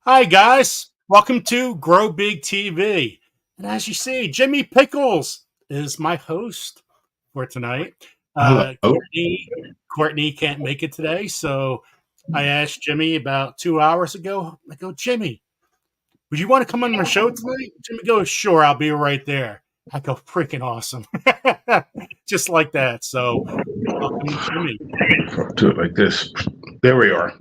Hi, guys. Welcome to Grow Big TV. And as you see, Jimmy Pickles is my host for tonight. Hello. Courtney can't make it today, so I asked Jimmy about 2 hours ago. I go, Jimmy, would you want to come on my show tonight? Jimmy goes, sure, I'll be right there. I go, freaking awesome. Just like that. So, welcome, Jimmy. Do it like this. There we are.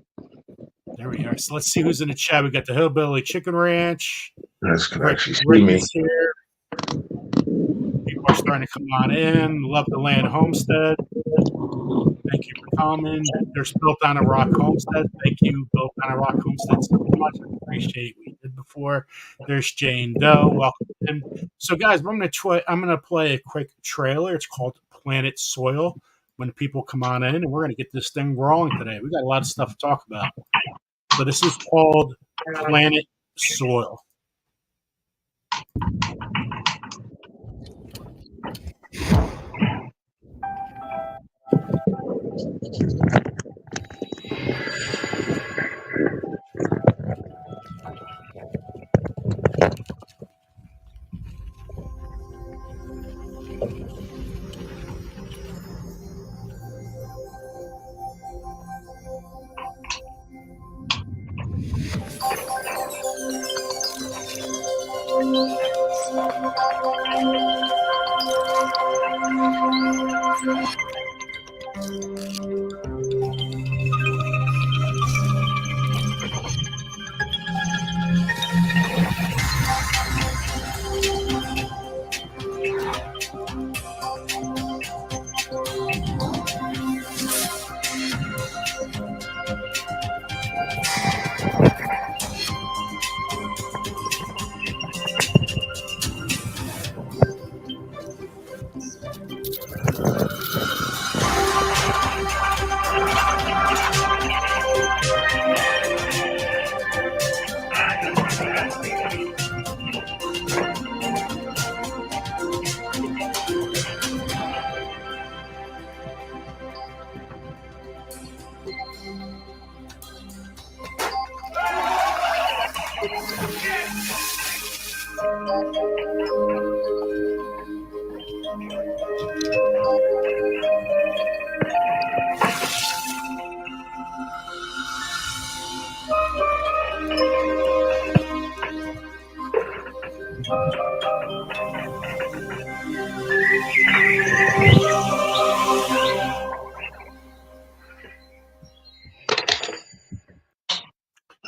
There we are. So let's see who's in the chat. We got the Hillbilly Chicken Ranch. Guys can actually see Rick me. is here. People are starting to come on in. Love the Land Homestead. Thank you for coming. There's Built on a Rock Homestead. Thank you, Built on a Rock Homestead, so much. I appreciate what you did before. There's Jane Doe. Welcome in. So, guys, I'm gonna play a quick trailer. It's called Planet Soil. When people come on in, and we're gonna get this thing rolling today. We got a lot of stuff to talk about. So this is called Planet Soil.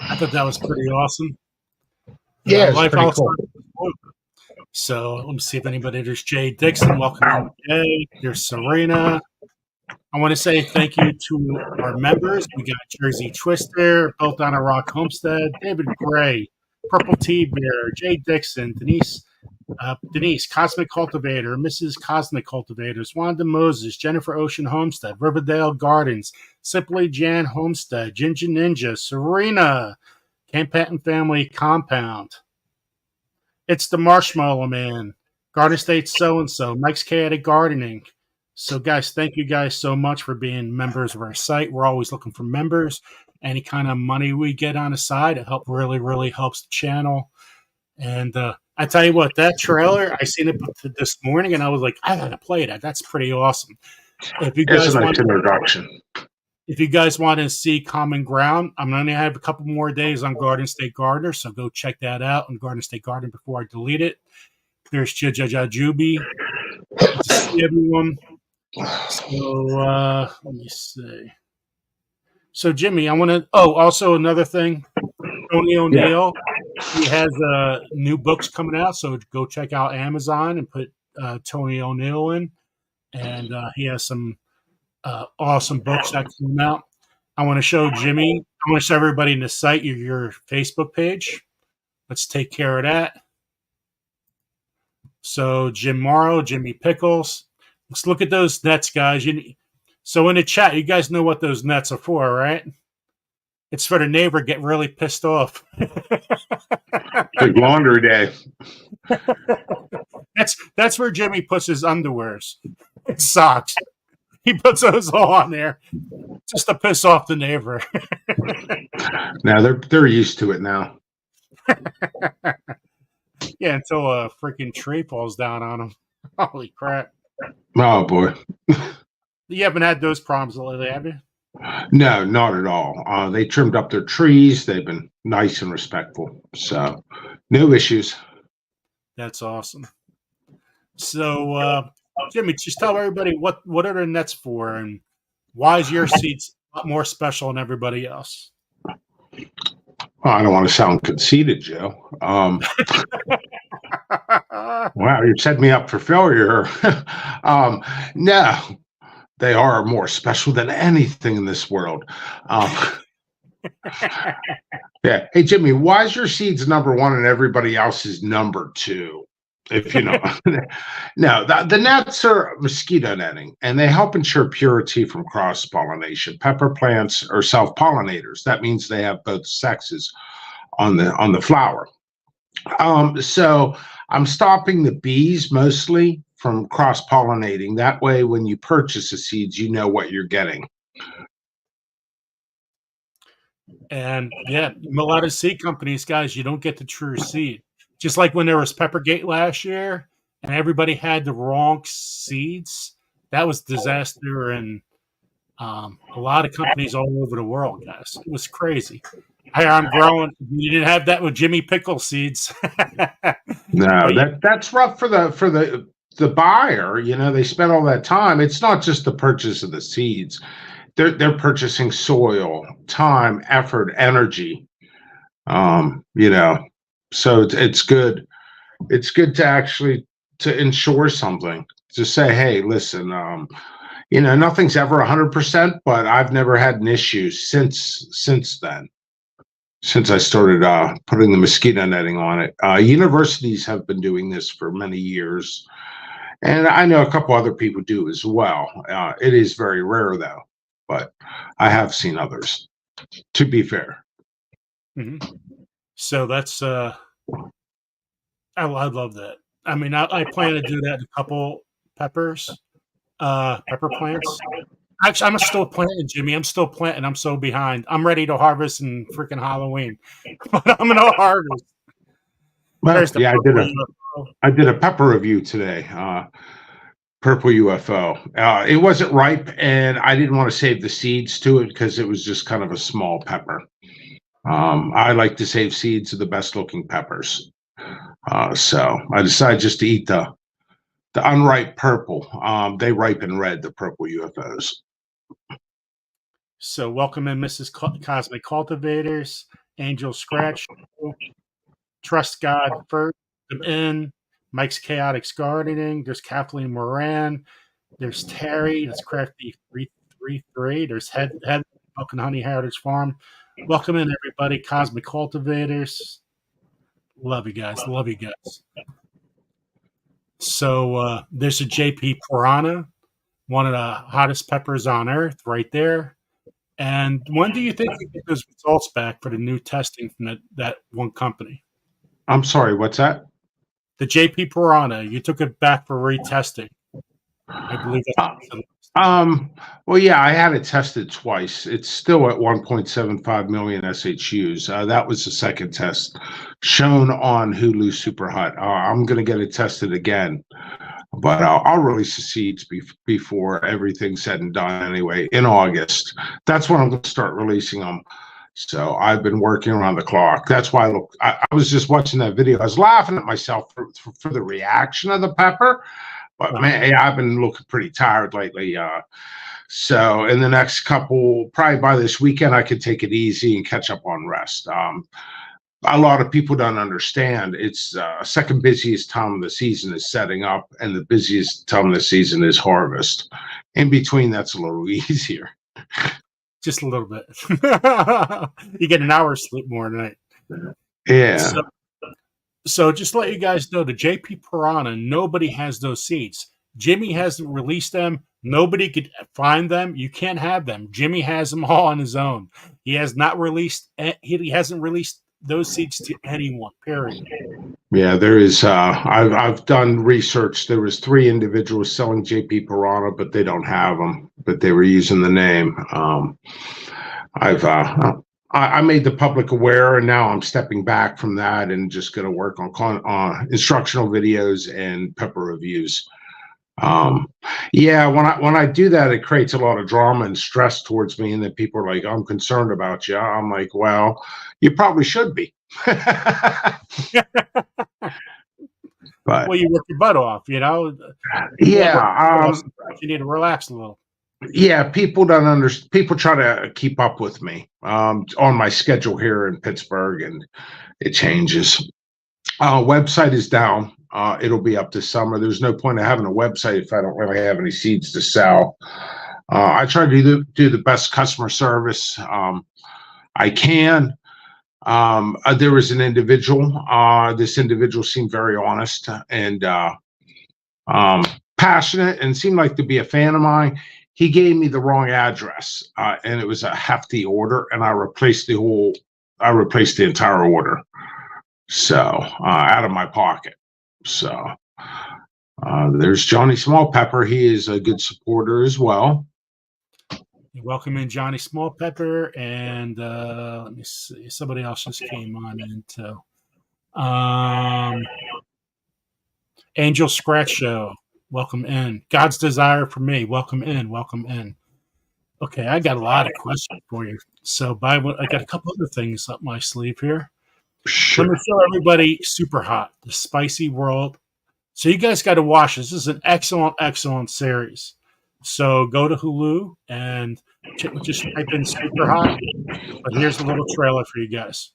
I thought that was pretty awesome. Yeah, it's pretty cool. So let me see if anybody. There's Jay Dixon. Welcome in, Jay. There's Serena. I want to say thank you to our members. We got Jersey Twister, Built on a Rock Homestead, David Gray, Purple Tea Bear, Jay Dixon, Denise, Cosmic Cultivator, Mrs. Cosmic Cultivators, Wanda Moses, Jennifer Ocean Homestead, Riverdale Gardens, Simply Jan Homestead, Ginger Ninja, Serena, Camp Patton Family Compound. It's the Marshmallow Man, Garden State So and So, Mike's Chaotic Gardening. So, guys, thank you guys so much for being members of our site. We're always looking for members. Any kind of money we get on the side, it really helps the channel. And I tell you what, that trailer, I seen it this morning, and I was like, I gotta play that. That's pretty awesome. If you guys It's a nice introduction. If you guys want to see Common Ground, I'm going to have a couple more days on Garden State Gardener, so go check that out on Garden State Gardener before I delete it. There's Juby. Good to see everyone. So let me see. So Jimmy, I want to. Oh, also another thing, Tony O'Neill. Yeah. He has new books coming out, so go check out Amazon and put Tony O'Neill in, and he has some awesome books that came out. I want to show Jimmy. I want to show everybody in the site your Facebook page. Let's take care of that. So Jim Morrow, Jimmy Pickles. Let's look at those nets, guys. So in the chat, you guys know what those nets are for, right? It's for the neighbor get really pissed off. Big laundry day. That's where Jimmy puts his underwears and socks. He puts those all on there just to piss off the neighbor. Now they're used to it now. Yeah, until a freaking tree falls down on them. Holy crap! Oh boy. You haven't had those problems lately, have you? No, not at all. They trimmed up their trees. They've been nice and respectful. So no issues. That's awesome. So, Jimmy, just tell everybody what are the nets for, and why is your seeds a lot more special than everybody else? Well, I don't want to sound conceited, Joe. Wow, you set me up for failure. No, they are more special than anything in this world. Yeah. Hey, Jimmy, why is your seeds number one and everybody else is number two? If you know, no, the nets are mosquito netting, and they help ensure purity from cross pollination. Pepper plants are self pollinators. That means they have both sexes on the flower. So I'm stopping the bees mostly from cross pollinating. That way, when you purchase the seeds, you know what you're getting. And yeah, a lot of seed companies, guys, you don't get the true seed. Just like when there was Peppergate last year, and everybody had the wrong seeds. That was disaster, and a lot of companies all over the world, guys. It was crazy. I'm growing. You didn't have that with Jimmy Pickle seeds. No, But that's rough for the buyer. You know, they spent all that time. It's not just the purchase of the seeds. They're purchasing soil, time, effort, energy. You know, so it's good. It's good to actually to ensure something. To say, hey, listen, you know, nothing's ever 100%, but I've never had an issue since then. Since I started putting the mosquito netting on it. Universities have been doing this for many years, and I know a couple other people do as well. It is very rare, though, but I have seen others, to be fair. mm-hmm. So that's I love that. I mean, I plan to do that in a couple pepper plants. Actually, I'm still planting, Jimmy. I'm still planting. I'm so behind. I'm ready to harvest in freaking Halloween, but I'm gonna harvest. Well, There's the yeah, purple UFO. I did a pepper review today. Purple UFO. It wasn't ripe, and I didn't want to save the seeds to it because it was just kind of a small pepper. I like to save seeds of the best looking peppers. So I decided just to eat the unripe purple. They ripen red, the purple UFOs. So welcome in, Mrs. Cosmic Cultivators, Angel Scratch, Trust God First, in Mike's Chaotics Gardening. There's Kathleen Moran. There's Terry. That's Crafty 333. There's Head Milk and Honey Heritage Farm. Welcome in, everybody. Cosmic Cultivators. Love you guys. Love you guys. So there's a JP Piranha, one of the hottest peppers on earth, right there. And when do you think we get those results back for the new testing from that one company? I'm sorry, what's that? The JP Piranha. You took it back for retesting. I believe that's well, yeah, I had it tested twice. It's still at 1.75 million SHUs. That was the second test shown on Hulu Super Hot. I'm going to get it tested again, but I'll release the seeds before everything's said and done anyway, in August. That's when I'm going to start releasing them. So I've been working around the clock. That's why I was just watching that video. I was laughing at myself for the reaction of the pepper. But man, I've been looking pretty tired lately. So in the next couple, probably by this weekend, I could take it easy and catch up on rest. A lot of people don't understand. It's second busiest time of the season is setting up, and the busiest time of the season is harvest. In between, that's a little easier. Just a little bit. You get an hour's sleep more tonight. Yeah. So just to let you guys know, the JP Piranha, nobody has those seeds. Jimmy hasn't released them. Nobody could find them. You can't have them. Jimmy has them all on his own. He has not released. He hasn't released those seeds to anyone. Period. Yeah, there is. I've done research. There was 3 individuals selling JP Piranha, but they don't have them. But they were using the name. I made the public aware, and now I'm stepping back from that and just going to work on instructional videos and pepper reviews. Yeah, when I do that, it creates a lot of drama and stress towards me, and then people are like, "I'm concerned about you." I'm like, "Well, you probably should be." But Well, you work your butt off, you know. yeah, You need to relax a little. yeah, people don't understand. People try to keep up with me on my schedule here in Pittsburgh, and it changes. Website is down. It'll be up this summer. There's no point of having a website if I don't really have any seeds to sell. I try to do the best customer service I can. There was an individual. This individual seemed very honest and passionate, and seemed like to be a fan of mine. He gave me the wrong address, and it was a hefty order, and I replaced the entire order. So out of my pocket. So there's Johnny Small Pepper. He is a good supporter as well. Welcome in Johnny Small Pepper, and let me see. Somebody else just came on into Angel Scratch Show. Welcome in. God's Desire for Me. Welcome in. Welcome in. Okay, I got a lot of questions for you. So I got a couple other things up my sleeve here. Sure. Let me show everybody Super Hot, the Spicy World. So you guys got to watch this. This is an excellent, excellent series. So go to Hulu and just type in Super Hot. But here's a little trailer for you guys.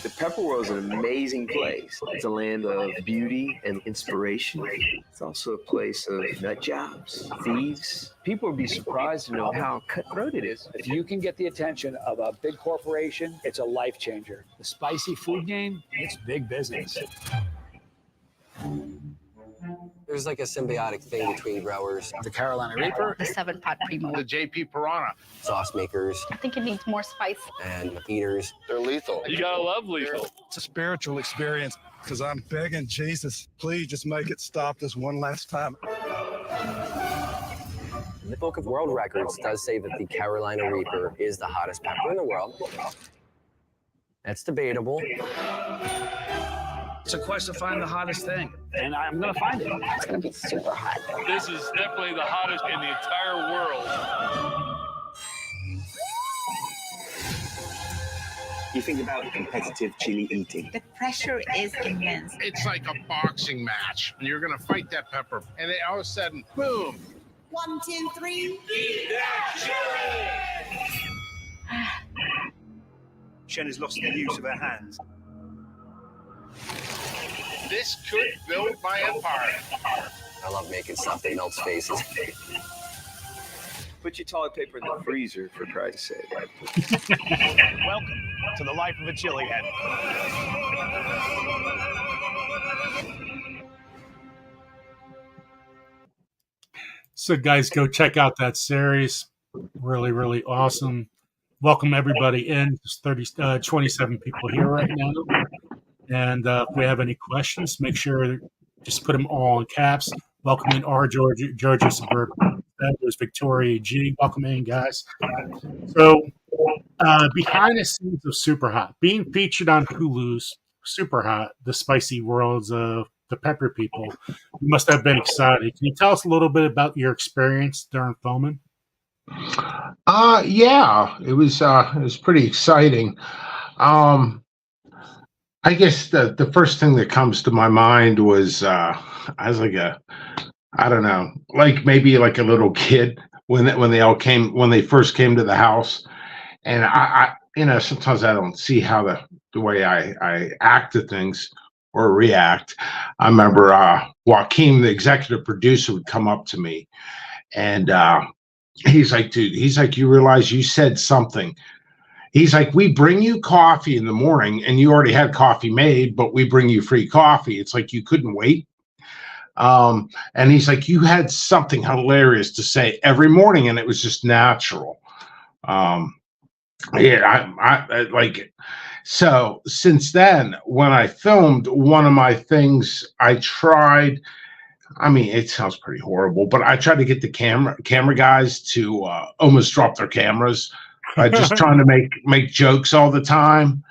The Pepper World is an amazing place. It's a land of beauty and inspiration. It's also a place of nut jobs, thieves. People would be surprised to know how cutthroat it is. If you can get the attention of a big corporation, it's a life changer. The spicy food game, it's big business. There's like a symbiotic thing between growers, The Carolina Reaper, the 7-pot primo. The JP Piranha. sauce makers, I think it needs more spice. and eaters. They're lethal. You gotta love lethal. It's a spiritual experience because I'm begging Jesus, please just make it stop this one last time. The Book of World Records does say that the Carolina Reaper is the hottest pepper in the world. That's debatable. it's a quest to find the hottest thing, and I'm gonna find it. It's going to be super hot. This is definitely the hottest in the entire world. You think about competitive chili eating. The pressure is immense. It's like a boxing match. And you're going to fight that pepper. And then all of a sudden, boom. 1, 2, 3. Shen has lost the use of her hands. This could build my empire. I love making stuff that melts faces. Put your toilet paper in the freezer, for Christ's sake. Welcome to the life of a chili head. So, guys, go check out that series. Really, really awesome. Welcome everybody in. There's 27 people here right now. And if we have any questions, make sure just put them all in caps. Welcome in R. Georgia Suburban. There's Victoria G. Welcome in, guys. So, behind the scenes of Super Hot, being featured on Hulu's Super Hot, the spicy worlds of the Pepper People, you must have been excited. Can you tell us a little bit about your experience during filming? Yeah, it was pretty exciting. I guess the first thing that comes to my mind was I was like I don't know, like maybe like a little kid when they first came to the house, and I sometimes I don't see how the way I act to things or react. I remember Joaquin, the executive producer, would come up to me, and he's like, dude, you realize you said something. He's like, we bring you coffee in the morning and you already had coffee made, but we bring you free coffee. It's like you couldn't wait. And he's like, you had something hilarious to say every morning, and it was just natural. Yeah, I like it. So since then, when I filmed, one of my things I tried, I mean, it sounds pretty horrible, but I tried to get the camera guys to almost drop their cameras, just trying to make jokes all the time.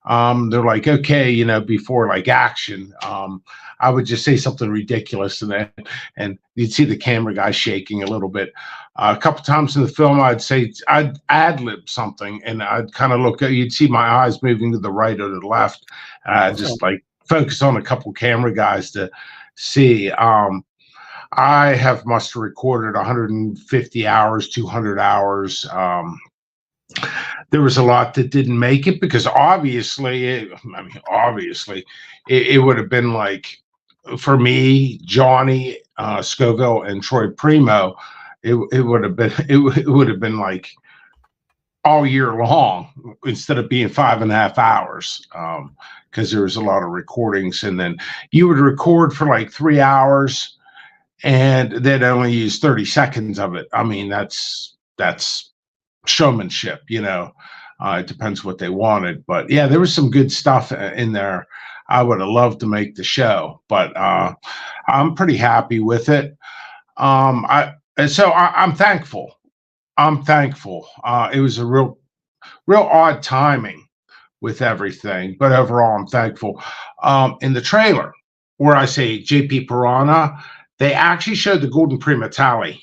They're like, okay, you know, before like action, I would just say something ridiculous, and you'd see the camera guy shaking a little bit. A couple times in the film, I'd ad lib something, and I'd kind of look at, you'd see my eyes moving to the right or the left. Just like focus on a couple camera guys to see. I must have recorded 150 hours, 200 hours. There was a lot that didn't make it because obviously it would have been like, for me, Johnny Scoville and Troy Primo, it would have been like all year long instead of being 5.5 hours, because there was a lot of recordings, and then you would record for like 3 hours and they'd only use 30 seconds of it. I mean, that's showmanship, you know. It depends what they wanted, but yeah, there was some good stuff in there. I would have loved to make the show, but I'm pretty happy with it. I'm thankful. I'm thankful. It was a real odd timing with everything, but overall, I'm thankful. In the trailer, where I say JP Piranha, they actually showed the Golden Prima Tally.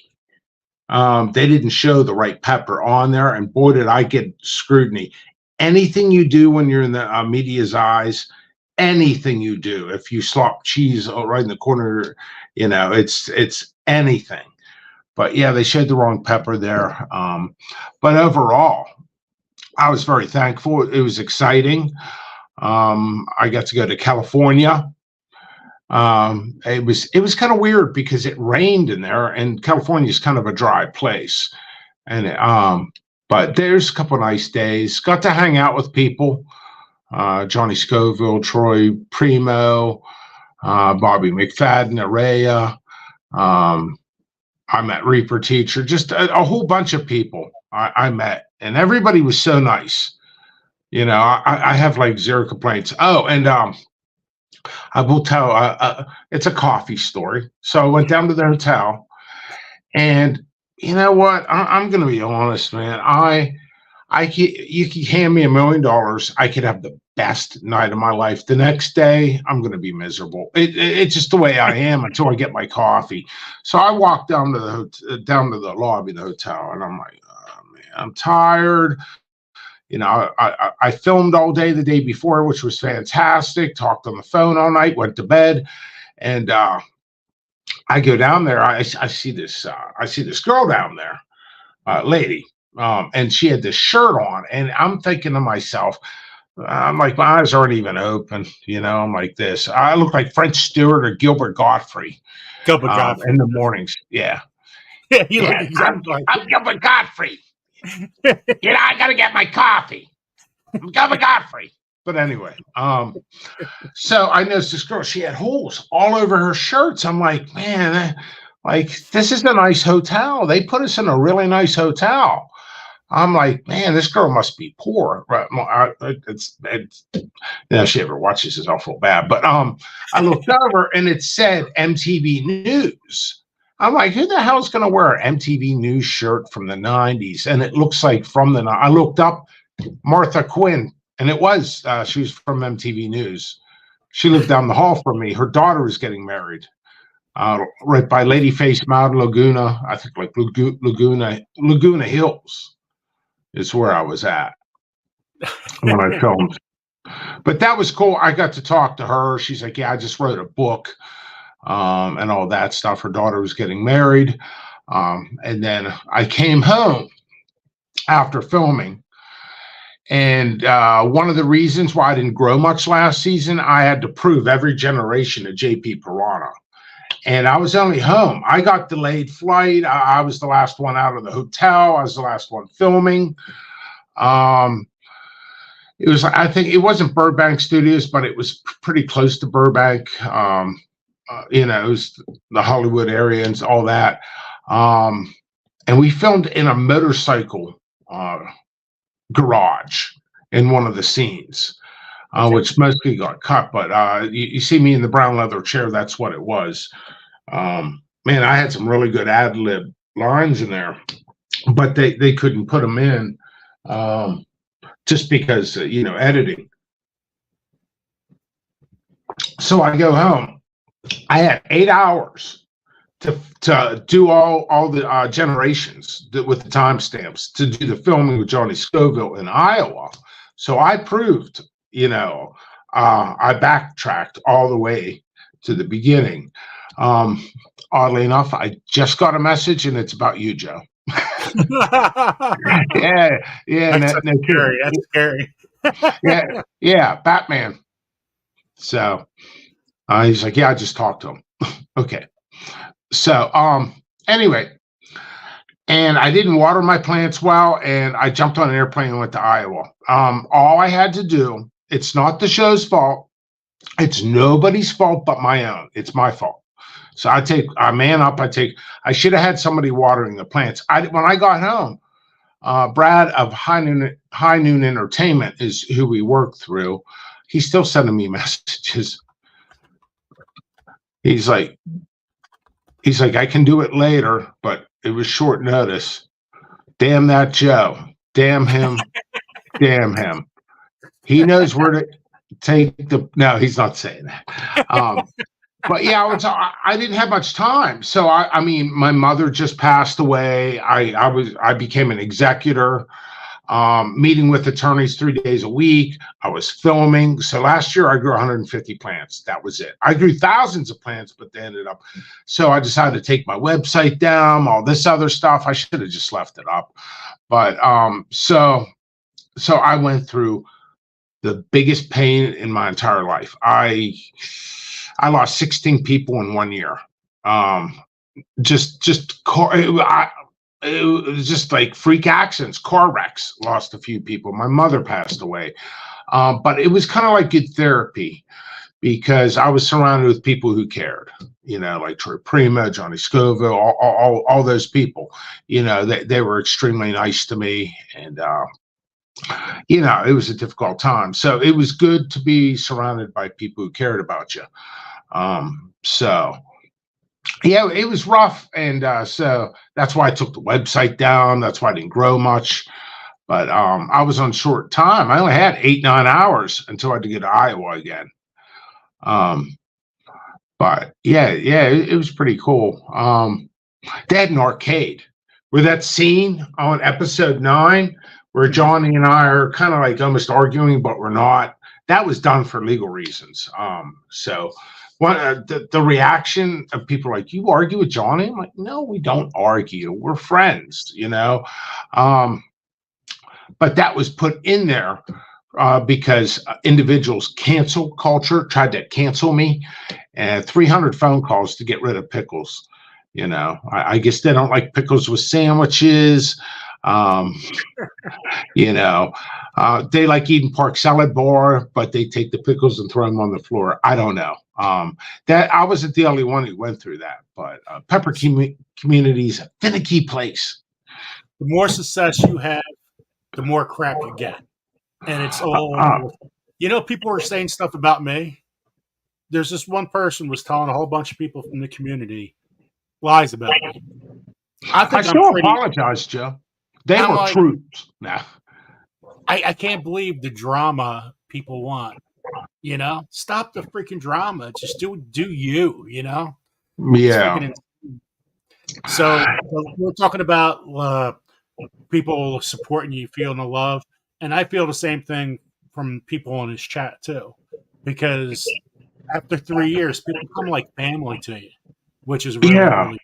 They didn't show the right pepper on there, and boy, did I get scrutiny. Anything you do when you're in the media's eyes, anything you do, if you slop cheese right in the corner, you know, it's anything. But yeah, they showed the wrong pepper there. But overall, I was very thankful. It was exciting. I got to go to California. It was kind of weird because it rained in there, and California is kind of a dry place. And but there's a couple of nice days. Got to hang out with people. Johnny Scoville, Troy Primo, Bobby McFadden, Araya. I met Reaper Teacher, just a whole bunch of people I met, and everybody was so nice. You know, I have like zero complaints. Oh, and I will tell, it's a coffee story. So I went down to the hotel, and you know what? I'm going to be honest, man. You could hand me $1 million. I could have the best night of my life. The next day, I'm going to be miserable. It's just the way I am until I get my coffee. So I walked down to the lobby of the hotel, and I'm like, oh, man, I'm tired. You know, I filmed all day the day before, which was fantastic. Talked on the phone all night, went to bed, and I go down there. I see this girl down there, lady, and she had this shirt on, and I'm thinking to myself, I'm like, my eyes aren't even open. You know, I'm like this. I look like French Stewart or Gilbert Godfrey. Gilbert Godfrey in the mornings. Yeah. Yeah, you look exactly like I'm Gilbert Godfrey. You know, I gotta get my coffee. I'm Gilbert Godfrey. But anyway, so I noticed this girl, she had holes all over her shirts. I'm like, man, this is a nice hotel. They put us in a really nice hotel. I'm like, man, this girl must be poor. Right? It's you know, if she ever watches this, I'll feel bad. But I looked over and it said MTV News. I'm like, who the hell is going to wear an MTV News shirt from the 90s? And it looks like I looked up Martha Quinn, and it was, she was from MTV News. She lived down the hall from me. Her daughter was getting married right by Ladyface Mountain, Laguna. I think like Laguna Hills is where I was at when I filmed. But that was cool. I got to talk to her. She's like, yeah, I just wrote a book. And all that stuff. Her daughter was getting married. And then I came home after filming. And one of the reasons why I didn't grow much last season, I had to prove every generation of JP Piranha. And I was only home. I got delayed flight. I was the last one out of the hotel. I was the last one filming. It was, I think it wasn't Burbank Studios, but it was pretty close to Burbank. You know, it was the Hollywood area and all that. And we filmed in a motorcycle garage in one of the scenes. which mostly got cut. But you see me in the brown leather chair. That's what it was. Man, I had some really good ad lib lines in there, but they couldn't put them in just because editing. So I go home. I had 8 hours to do all the generations with the timestamps to do the filming with Johnny Scoville in Iowa. So I proved, I backtracked all the way to the beginning. Oddly enough, I just got a message and it's about you, Joe. yeah. That's scary. That's scary. yeah, Batman. So he's like, yeah, I just talked to him. Okay. So anyway, and I didn't water my plants well, and I jumped on an airplane and went to Iowa. All I had to do, it's not the show's fault. It's nobody's fault but my own. It's my fault. So I man up. I should have had somebody watering the plants. When I got home, Brad of High Noon Entertainment is who we work through. He's still sending me messages. He's like, I can do it later, but it was short notice. Damn that Joe. Damn him. Damn him. He knows where to take no, he's not saying that. But yeah, I didn't have much time. So I mean, my mother just passed away. I became an executor, meeting with attorneys 3 days a week. I was filming. So last year I grew 150 plants. That was it. I grew thousands of plants, but they ended up. So I decided to take my website down, all this other stuff. I should have just left it up. But so I went through the biggest pain in my entire life. I lost 16 people in 1 year. It was just like freak accidents, car wrecks, lost a few people. My mother passed away. But it was kind of like good therapy because I was surrounded with people who cared, like Troy Prima, Johnny Scoville, all those people. They were extremely nice to me. And, it was a difficult time. So it was good to be surrounded by people who cared about you. So yeah, it was rough. And so that's why I took the website down. That's why I didn't grow much. But I was on short time. I only had 8-9 hours until I had to get to Iowa again. But yeah, it was pretty cool. They had an arcade where that scene on episode 9 where Johnny and I are kind of like almost arguing, but we're not. That was done for legal reasons. So the reaction of people like, you argue with Johnny? I'm like, no, we don't argue. We're friends, But that was put in there because individuals cancel culture tried to cancel me, and 300 phone calls to get rid of Pickles. I guess they don't like pickles with sandwiches. They like eating pork salad bar, but they take the pickles and throw them on the floor. I don't know. That I wasn't the only one who went through that, but pepper community's a finicky place. The more success you have, the more crap you get. And it's all, people are saying stuff about me. There's this one person was telling a whole bunch of people from the community lies about me. I still apologize, Joe. They were troops. Now, I can't believe the drama people want. Stop the freaking drama. Just do you. Yeah. So we're talking about people supporting you, feeling the love, and I feel the same thing from people on this chat too, because after 3 years, people come like family to you, which is really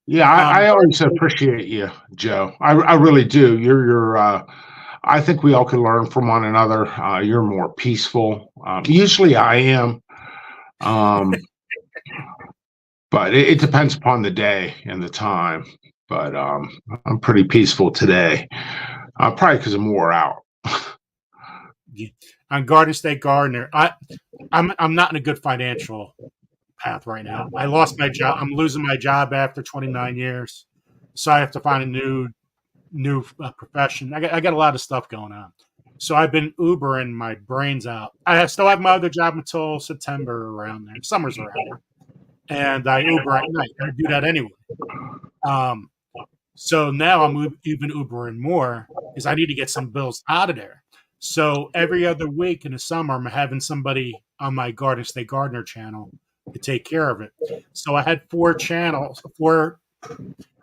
Yeah, I always appreciate you, Joe. I really do. You're I think we all can learn from one another. You're more peaceful. Usually I am. But it depends upon the day and the time. But I'm pretty peaceful today. Probably because I'm wore out. On Garden State Gardener, I'm not in a good financial path right now. I lost my job. I'm losing my job after 29 years, so I have to find a new profession. I got a lot of stuff going on. So I've been Ubering my brains out. I still have my other job until September around there. Summer's around there. And I Uber at night. I do that anyway. So now I'm even Ubering more because I need to get some bills out of there. So every other week in the summer, I'm having somebody on my Garden State Gardener channel to take care of it. So I had 4 channels, 4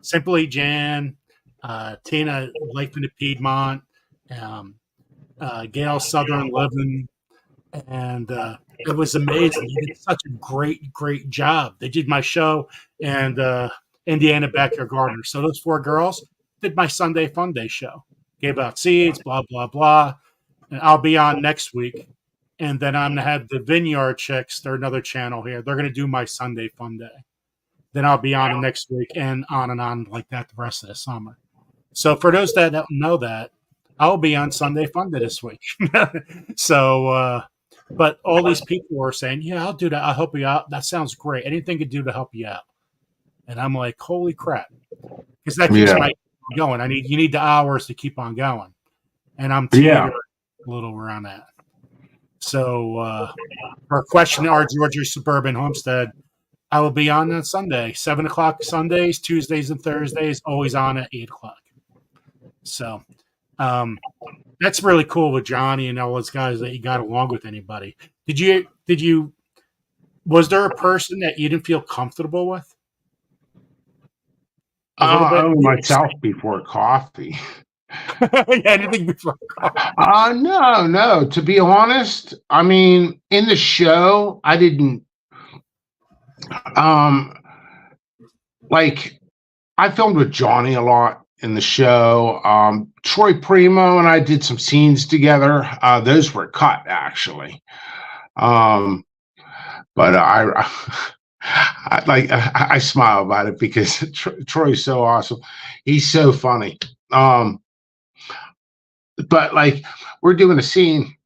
Simply Jan, Tina Life in the Piedmont, Gail Southern Living, and it was amazing. They did such a great job. They did my show and Indiana Backyard Gardener. So those 4 girls did my Sunday Fun Day show. Gave out seeds, blah, blah, blah. And I'll be on next week. And then I'm going to have the Vineyard Chicks. They're another channel here. They're going to do my Sunday Fun Day. Then I'll be on next week and on like that the rest of the summer. So for those that don't know that, I'll be on Sunday Fun Day this week. So, but all these people are saying, yeah, I'll do that. I'll help you out. That sounds great. Anything to do to help you out. And I'm like, holy crap. Because that keeps my going. You need the hours to keep on going. And I'm teetering a little around that. So for question, our Georgia Suburban Homestead, I will be on Sunday, 7 o'clock Sundays, Tuesdays and Thursdays, always on at 8 o'clock. So that's really cool with Johnny and all those guys that you got along with anybody. Was there a person that you didn't feel comfortable with? Myself before coffee. Anything before coffee? No. To be honest, I mean, in the show, I didn't. I filmed with Johnny a lot in the show. Troy Primo and I did some scenes together. Those were cut actually. But I smile about it because Troy's so awesome. He's so funny. But like we're doing a scene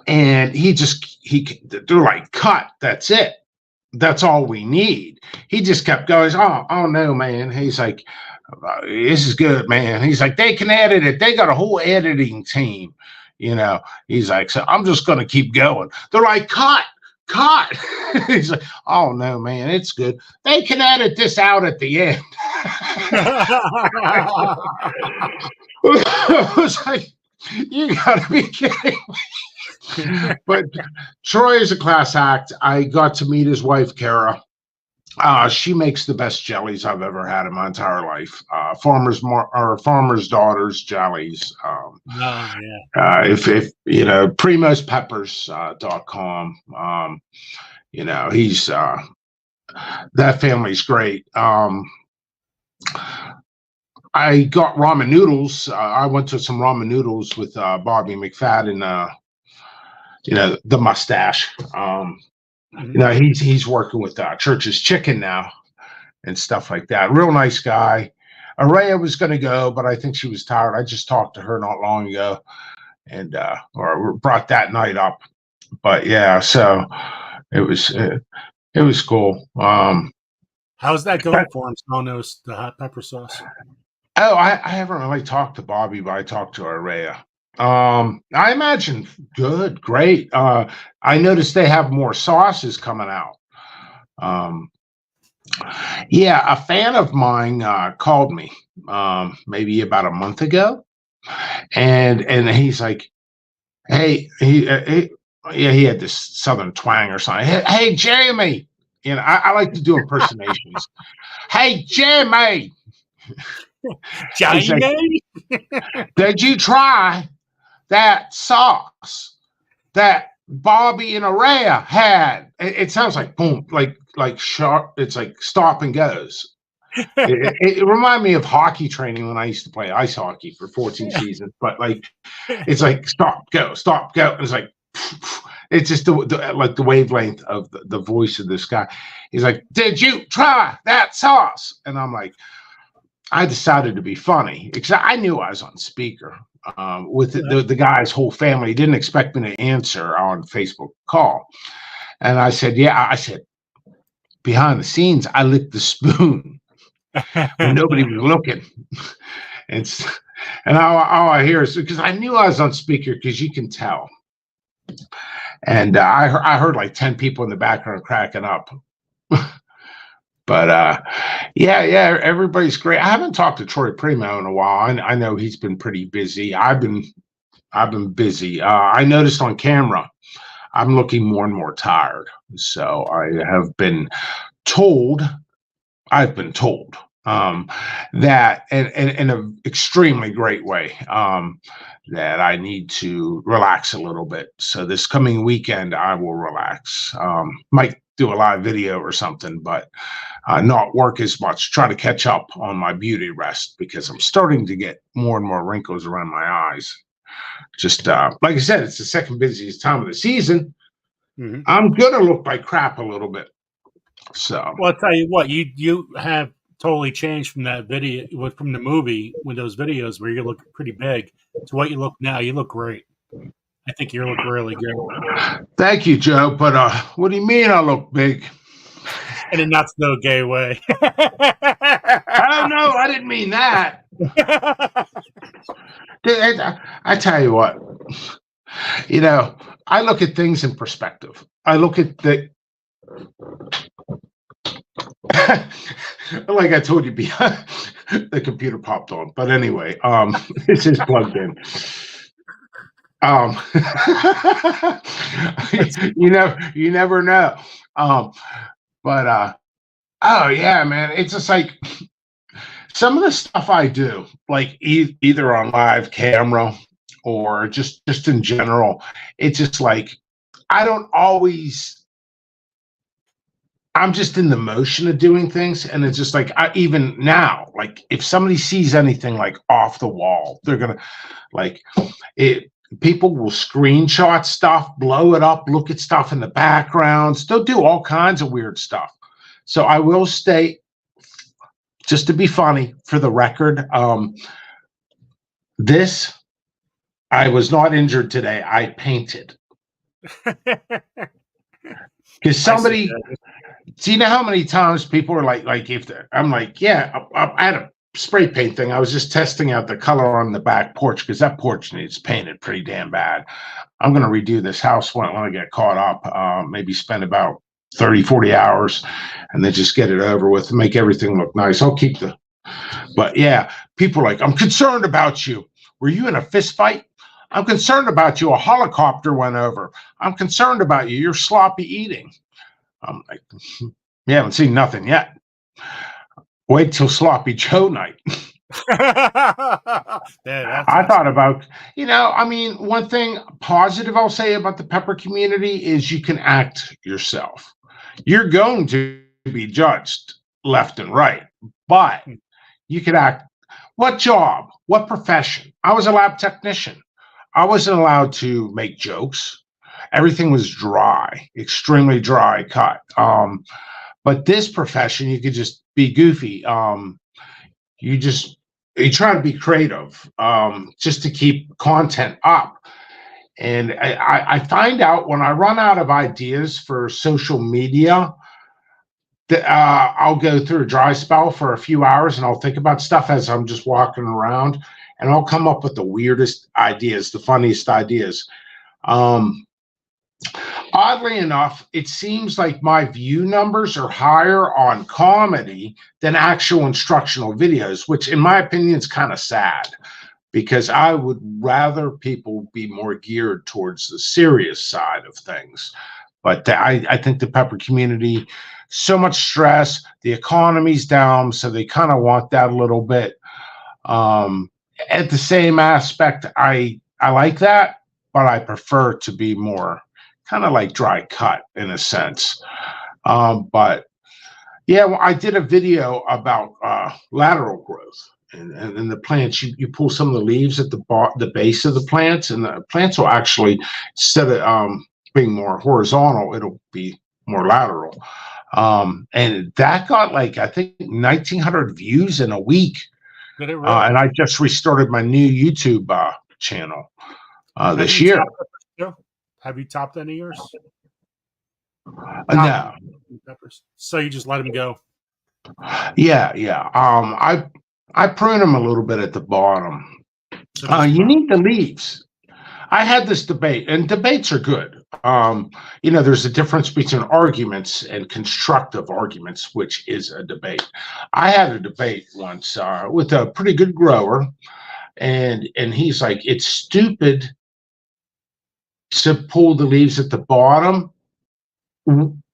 and they're like, cut, that's it. That's all we need. He just kept going, oh no, man. He's like, this is good, man. He's like, they can edit it. They got a whole editing team, you know. He's like, so I'm just going to keep going. They're like, cut. He's like, oh no, man, it's good. They can edit this out at the end. I was like, you gotta be kidding me. But Troy is a class act. I got to meet his wife, Kara. She makes the best jellies I've ever had in my entire life. Farmer's Daughters jellies. If you know, primospeppers.com. You know, he's that family's great. I got ramen noodles. I went to some ramen noodles with Bobby McFadden. You know, the mustache. You know, he's working with Church's Chicken now and stuff like that. Real nice guy. Araya was going to go, but I think she was tired. I just talked to her not long ago and or brought that night up. But yeah, so it was cool. How's that going for him? Smelling the hot pepper sauce. Oh, I haven't really talked to Bobby, but I talked to Araya. I imagine good, great. I noticed they have more sauces coming out. Yeah, a fan of mine called me maybe about a month ago, and he's like, "Hey, he had this southern twang or something. Hey, Jamie, you know, I like to do impersonations. Hey, Jamie, Jamie, did you try that sauce that Bobby and Araya had?" It sounds like boom, like sharp. It's like stop and goes. It reminded me of hockey training when I used to play ice hockey for 14 seasons. But like, it's like stop, go. And it's like, it's just the wavelength of the voice of this guy. He's like, "Did you try that sauce?" And I'm like, I decided to be funny because I knew I was on speaker. With the guy's whole family, didn't expect me to answer on Facebook call. And I said, yeah, I said, behind the scenes, I licked the spoon when nobody was looking. And And all I hear is because I knew I was on speaker because you can tell. And I heard like 10 people in the background cracking up. But yeah, everybody's great. I haven't talked to Troy Primo in a while. I know he's been pretty busy. I've been busy. I noticed on camera, I'm looking more and more tired. So I've been told that in an extremely great way, that I need to relax a little bit. So this coming weekend, I will relax. Might do a live video or something, but not work as much. Try to catch up on my beauty rest because I'm starting to get more and more wrinkles around my eyes. Just like I said, it's the second busiest time of the season. Mm-hmm. I'm gonna look like crap a little bit. So, well, I'll tell you what, you have totally changed from that video, from the movie, with those videos where you look pretty big to what you look now. You look great. I think you look really good. Thank you, Joe. But what do you mean I look big? In a not so gay way. Oh no, I didn't mean that. I tell you what, I look at things in perspective. I look at like I told you, the computer popped on. But anyway, this is plugged in. You never know. But oh yeah, man, it's just like some of the stuff I do, like either on live camera or just in general. It's just like I'm just in the motion of doing things, and it's just like even now, like if somebody sees anything like off the wall, they're gonna like it. People will screenshot stuff, blow it up, look at stuff in the backgrounds. They'll do all kinds of weird stuff. So I will state, just to be funny, for the record, I was not injured today. I painted. Because somebody, do you know how many times people are like if I'm like, yeah, I had a spray paint thing. I was just testing out the color on the back porch because that porch needs painted pretty damn bad. I'm going to redo this house when I get caught up, maybe spend about 30, 40 hours and then just get it over with and make everything look nice. But yeah, people are like, I'm concerned about you. Were you in a fist fight? I'm concerned about you. A helicopter went over. I'm concerned about you. You're sloppy eating. I'm like, you haven't seen nothing yet. Wait till Sloppy Joe night. I thought about, one thing positive I'll say about the pepper community is you can act yourself. You're going to be judged left and right, but you can act. What job? What profession? I was a lab technician. I wasn't allowed to make jokes. Everything was dry, extremely dry cut. But this profession, you could just be goofy. You try to be creative, just to keep content up. And I find out when I run out of ideas for social media, that I'll go through a dry spell for a few hours and I'll think about stuff as I'm just walking around, and I'll come up with the weirdest ideas, the funniest ideas. Oddly enough, it seems like my view numbers are higher on comedy than actual instructional videos, which in my opinion is kind of sad, because I would rather people be more geared towards the serious side of things. But I think the pepper community, so much stress, the economy's down, so they kind of want that a little bit. At the same aspect, I like that, but I prefer to be more kind of like dry cut in a sense. But yeah, well, I did a video about lateral growth and the plants. You pull some of the leaves at the base of the plants, and the plants will actually, instead of being more horizontal, it'll be more lateral. And that got like, I think 1,900 views in a week. Did it really? And I just restarted my new YouTube channel this year. Have you topped any of yours? No. Peppers. So you just let them go. Yeah. I prune them a little bit at the bottom, You need the leaves. I had this debate, and debates are good. There's a difference between arguments and constructive arguments, which is a debate. I had a debate once with a pretty good grower, and he's like, it's stupid to pull the leaves at the bottom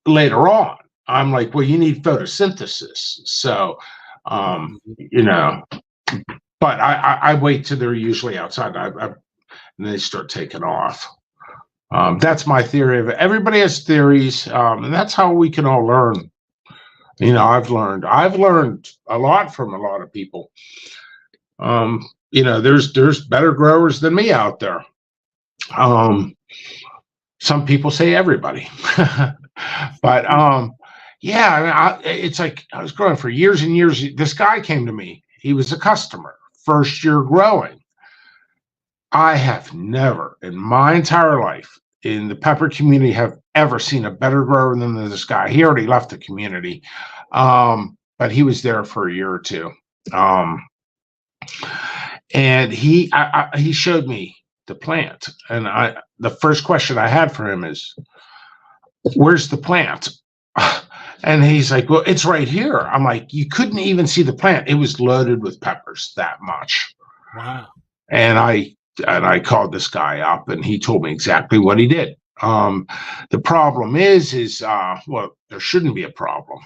later on. I'm like, well, you need photosynthesis. So, but I wait till they're usually outside. And they start taking off. That's my theory of it. Everybody has theories, and that's how we can all learn. I've learned a lot from a lot of people. There's better growers than me out there. Some people say everybody, but it's like I was growing for years and years. This guy came to me. He was a customer, first year growing. I have never in my entire life in the pepper community have ever seen a better grower than this guy. He already left the community, but he was there for a year or two. And he showed me the plant. And the first question I had for him is, where's the plant? And he's like, well, it's right here. I'm like, you couldn't even see the plant. It was loaded with peppers that much. Wow. And I called this guy up, and he told me exactly what he did. The problem is well, there shouldn't be a problem.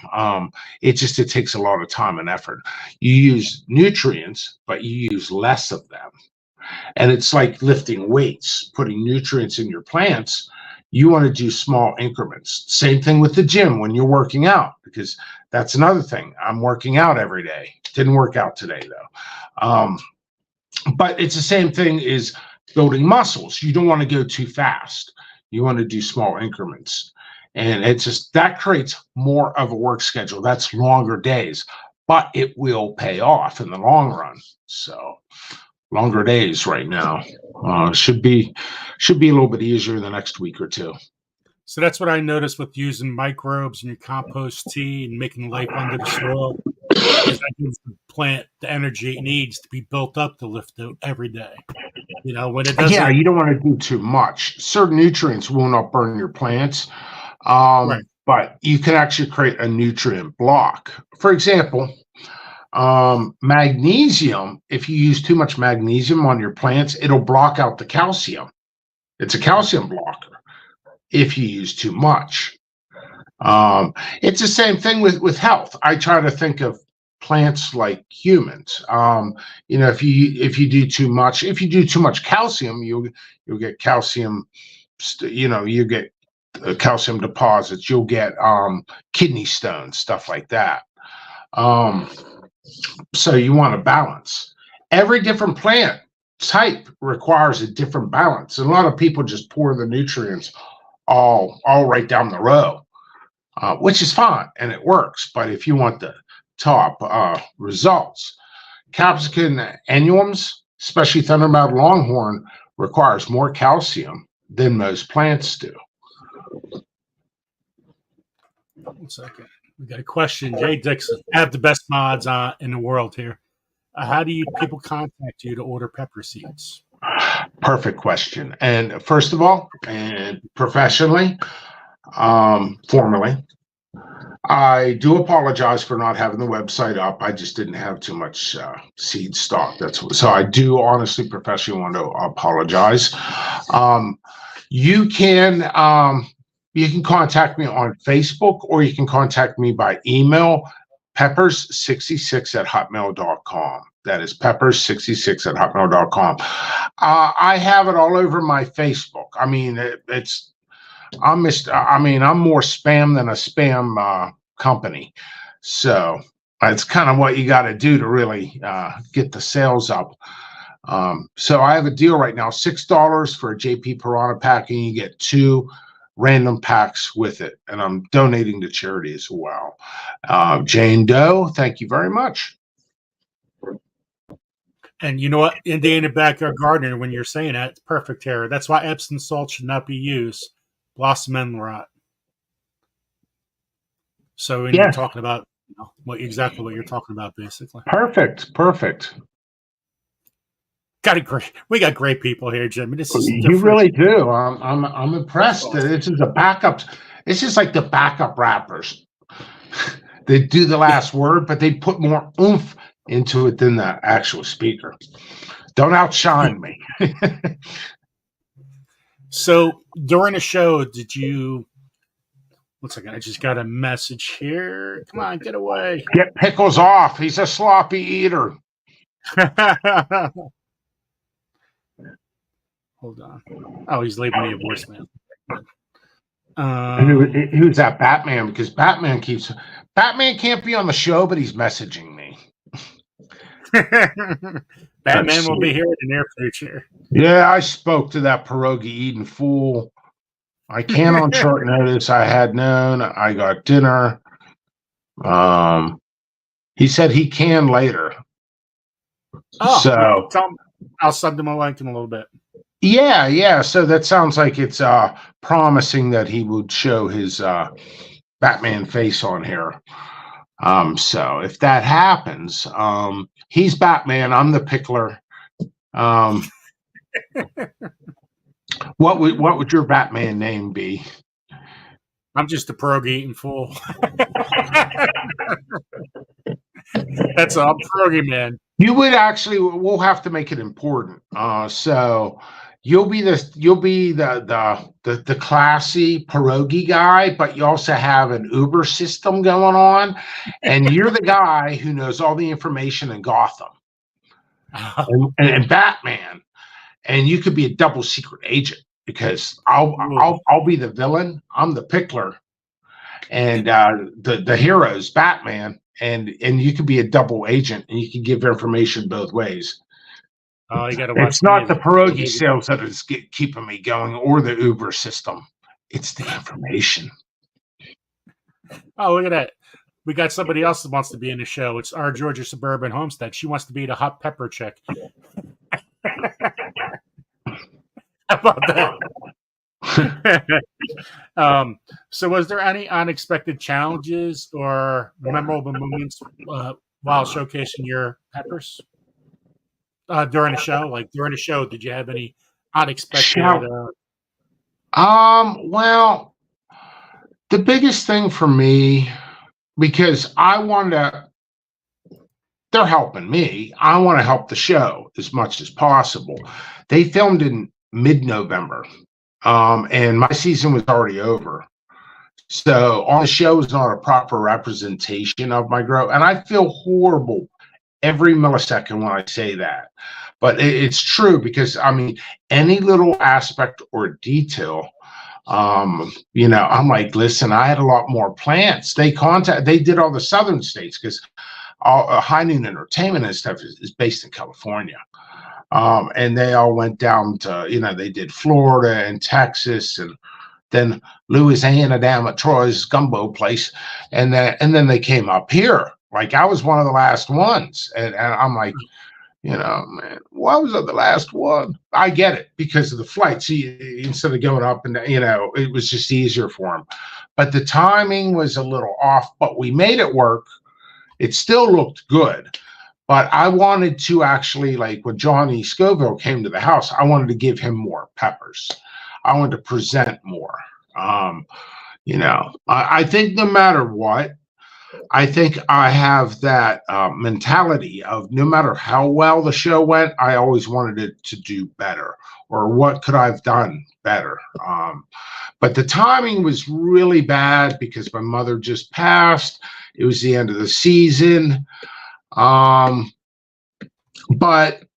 It takes a lot of time and effort. You use nutrients, but you use less of them. And it's like lifting weights, putting nutrients in your plants. You want to do small increments. Same thing with the gym when you're working out, because that's another thing. I'm working out every day. Didn't work out today, though. But it's the same thing as building muscles. You don't want to go too fast. You want to do small increments. And it's just that creates more of a work schedule. That's longer days, but it will pay off in the long run. So longer days right now should be a little bit easier in the next week or two. So that's what I noticed with using microbes in your compost tea and making life under the soil. Is that gives the plant the energy it needs to be built up to lift it every day. When it doesn't. Yeah, you don't want to do too much. Certain nutrients will not burn your plants, Right. but you can actually create a nutrient block. For example, magnesium, if you use too much magnesium on your plants, it'll block out the calcium. It's a calcium blocker if you use too much. It's the same thing with health. I try to think of plants like humans. If you do too much calcium, you'll get calcium. You get calcium deposits. You'll get kidney stones, stuff like that. So you want to balance. Every different plant type requires a different balance. And a lot of people just pour the nutrients all right down the row, which is fine and it works. But if you want the top results, capsicum annuums, especially Thundermouth Longhorn, requires more calcium than most plants do. 1 second. We got a question. Jay Dixon, I have the best mods in the world here. How do people contact you to order pepper seeds? Perfect question. And first of all, and professionally, formally, I do apologize for not having the website up. I just didn't have too much seed stock. So I do honestly, professionally want to apologize. You can contact me on Facebook, or you can contact me by email, peppers66@hotmail.com. That is peppers66@hotmail.com. I have it all over my Facebook. I mean, I'm more spam than a spam company. So it's kind of what you got to do to really get the sales up. So I have a deal right now, $6 for a JP Piranha pack, and you get 2 random packs with it. And I'm donating to charity as well. Jane Doe, thank you very much. And you know what? Indiana Backyard Gardener, when you're saying that, it's perfect here. That's why Epsom salt should not be used. Blossom end rot. So when you're talking about exactly what you're talking about, basically. Perfect. We got great people here, Jimmy. This is You different. really do. I'm impressed that this is a backup. This is like the backup rappers. They do the last word, but they put more oomph into it than the actual speaker. Don't outshine me. So during the show, did you? One second, I just got a message here. Come on, get away. Get Pickles off. He's a sloppy eater. Hold on. Oh, he's leaving me a voicemail. Who's that? Batman? Because Batman can't be on the show, but he's messaging me. Batman will be here in the near future. Yeah, I spoke to that pierogi eating fool. I can on short notice. I had known. I got dinner. He said he can later. Oh, so I'll send him a link in a little bit. Yeah. So that sounds like it's promising that he would show his Batman face on here. So if that happens, he's Batman. I'm the pickler. What would your Batman name be? I'm just a pierogi eating fool. That's all, pierogi man. You would actually. We'll have to make it important. So you'll be the classy pierogi guy, but you also have an Uber system going on, and you're the guy who knows all the information in Gotham and Batman, and you could be a double secret agent because I'll be the villain. I'm the pickler, and the hero's Batman. And you could be a double agent, and you can give information both ways. Oh, you got to watch. It's not the pierogi sales that is keeping me going, or the Uber system. It's the information. Oh, look at that! We got somebody else that wants to be in the show. It's our Georgia Suburban Homestead. She wants to be the hot pepper chick. How about that? So was there any unexpected challenges or memorable moments while showcasing your peppers during the show? Like during the show, did you have any unexpected? Well, the biggest thing for me, because they're helping me. I want to help the show as much as possible. They filmed in mid-November. And my season was already over. So on the show is not a proper representation of my growth. And I feel horrible every millisecond when I say that. But it's true because, I mean, any little aspect or detail, I'm like, listen, I had a lot more plants. They did all the southern states because High Noon Entertainment and stuff is based in California. And they all went down to, they did Florida and Texas and then Louisiana down at Troy's gumbo place. And then they came up here. Like I was one of the last ones. And I'm like, man, why was I the last one? I get it because of the flights. Instead of going up and, it was just easier for them. But the timing was a little off, but we made it work. It still looked good. But I wanted to actually, like when Johnny Scoville came to the house, I wanted to give him more peppers. I wanted to present more. I think no matter what, I think I have that mentality of no matter how well the show went, I always wanted it to do better, or what could I have done better. But the timing was really bad because my mother just passed. It was the end of the season. But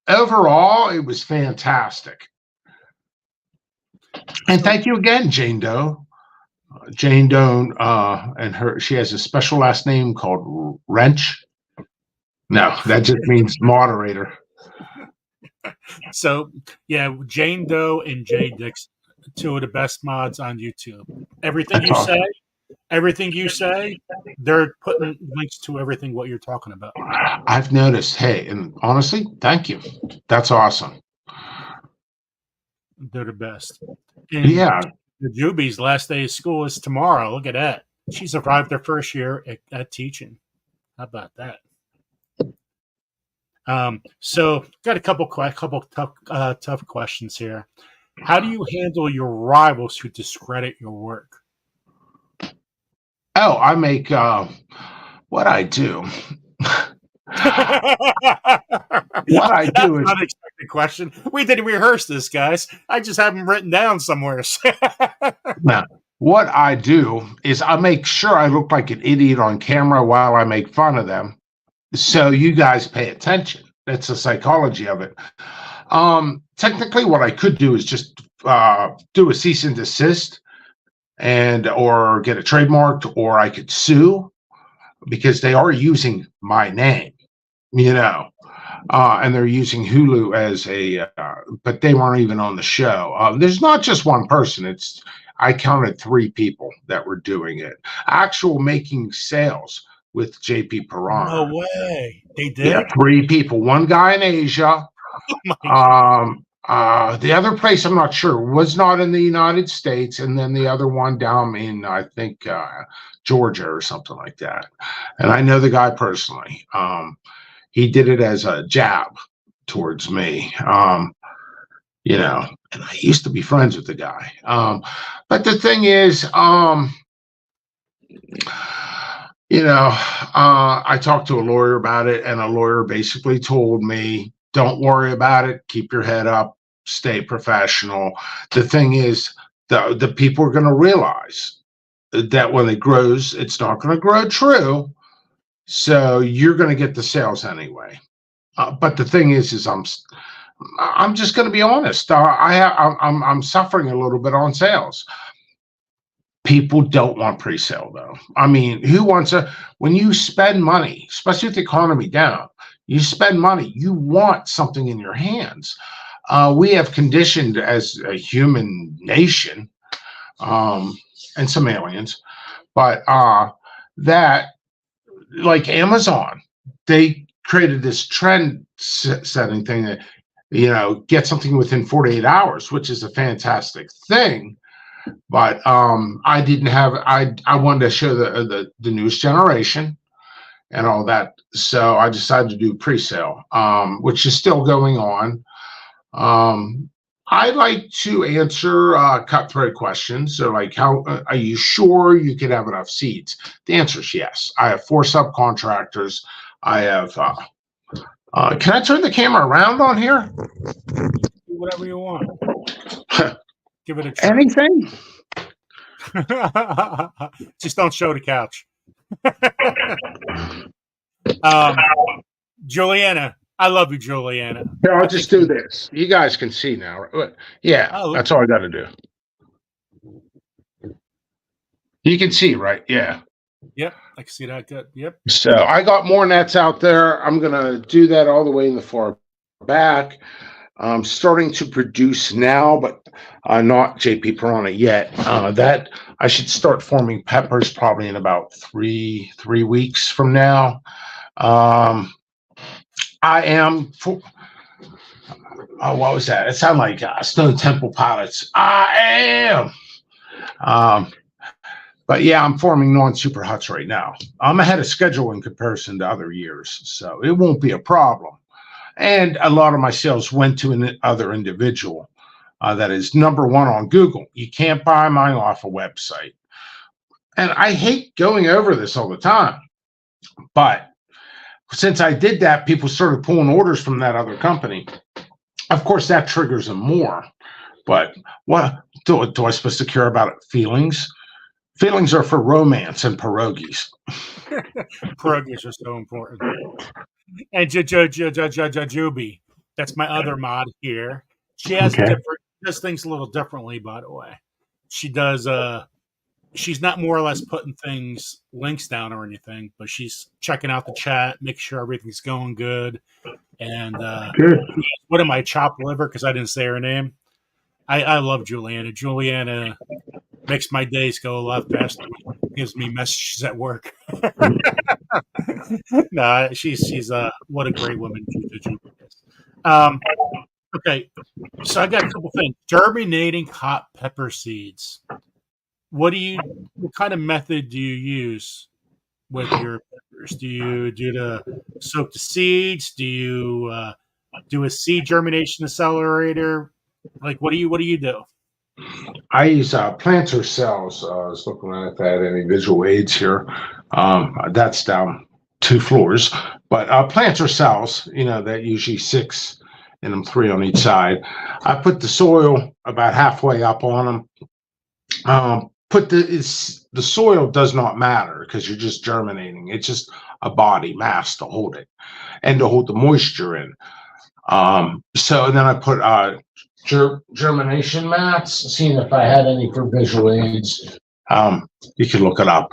overall, it was fantastic. And thank you again, Jane Doe. Jane Doe, and she has a special last name called Wrench. No, that just means moderator. So, yeah, Jane Doe and Jay Dixon, two of the best mods on YouTube. Everything you say, they're putting links to everything what you're talking about. I've noticed. Hey, and honestly, thank you. That's awesome. They're the best. And yeah. The Juby's last day of school is tomorrow. Look at that. She survived her first year at teaching. How about that? So got a couple tough questions here. How do you handle your rivals who discredit your work? Oh, I make what I do. What I That's do an is unexpected question. We didn't rehearse this, guys. I just have them written down somewhere. now, what I do is I make sure I look like an idiot on camera while I make fun of them. So you guys pay attention. That's the psychology of it. Technically, what I could do is just do a cease and desist, and or get it trademarked, or I could sue because they are using my name, and they're using Hulu as but they weren't even on the show. There's not just one person. I counted 3 people that were doing it. Actual making sales with JP Piranha. No way. They did? Yeah, 3 people. One guy in Asia. Oh my The other place I'm not sure was not in the United States, and then the other one down in I think Georgia or something like that. And I know the guy personally. He did it as a jab towards me. And I used to be friends with the guy. But the thing is, I talked to a lawyer about it, and a lawyer basically told me, don't worry about it. Keep your head up. Stay professional. The thing is, the people are going to realize that when it grows, it's not going to grow true. So you're going to get the sales anyway. But the thing is I'm just going to be honest. I'm suffering a little bit on sales. People don't want pre-sale though. I mean, who wants when you spend money, especially with the economy down, you spend money, you want something in your hands. We have conditioned as a human nation, and some aliens, but that, like Amazon, they created this trend setting thing that, get something within 48 hours, which is a fantastic thing. But I didn't have, I wanted to show the newest generation and all that. So I decided to do pre-sale, which is still going on. I like to answer cutthroat questions. So like, how are you sure you could have enough seeds? The answer is yes. I have 4 subcontractors. I have, can I turn the camera around on here? Do whatever you want. Give it a try. Anything? Just don't show the couch. Juliana. I love you, Juliana. Here, I'll just do this. You guys can see now. Yeah, that's all I got to do. You can see, right? Yeah. Yep, I can see that good. Yep. So I got more nets out there. I'm going to do that all the way in the far back. I'm starting to produce now, but not JP Piranha yet. That I should start forming peppers probably in about three weeks from now. I am. What was that? It sounded like Stone Temple Pilots. I am. But yeah, I'm forming non-super huts right now. I'm ahead of schedule in comparison to other years, so it won't be a problem. And a lot of my sales went to another individual that is number 1 on Google. You can't buy mine off a website. And I hate going over this all the time, but since I did that, people started pulling orders from that other company. Of course, that triggers them more. But what do I supposed to care about it? Feelings? Feelings are for romance and pierogies. Pierogies are so important. And Juby, that's my other mod here. She has does things a little differently, by the way. She does she's not more or less putting links down or anything, but she's checking out the chat, making sure everything's going good. And what am I, chopped liver? Because I didn't say her name. I love Juliana. Juliana makes my days go a lot faster. Gives me messages at work. No, she's what a great woman. Okay, so I got a couple things. Germinating hot pepper seeds. What kind of method do you use with your peppers? Do you do the soak the seeds? Do you do a seed germination accelerator? Like, what do you do? I use planter cells. I was looking at that. Any visual aids here? That's down 2 floors. But planter cells, that usually 6 in them, 3 on each side. I put the soil about halfway up on them. The soil does not matter because you're just germinating. It's just a body mass to hold it and to hold the moisture in. So then I put germination mats, seeing if I had any for visual aids. You can look it up.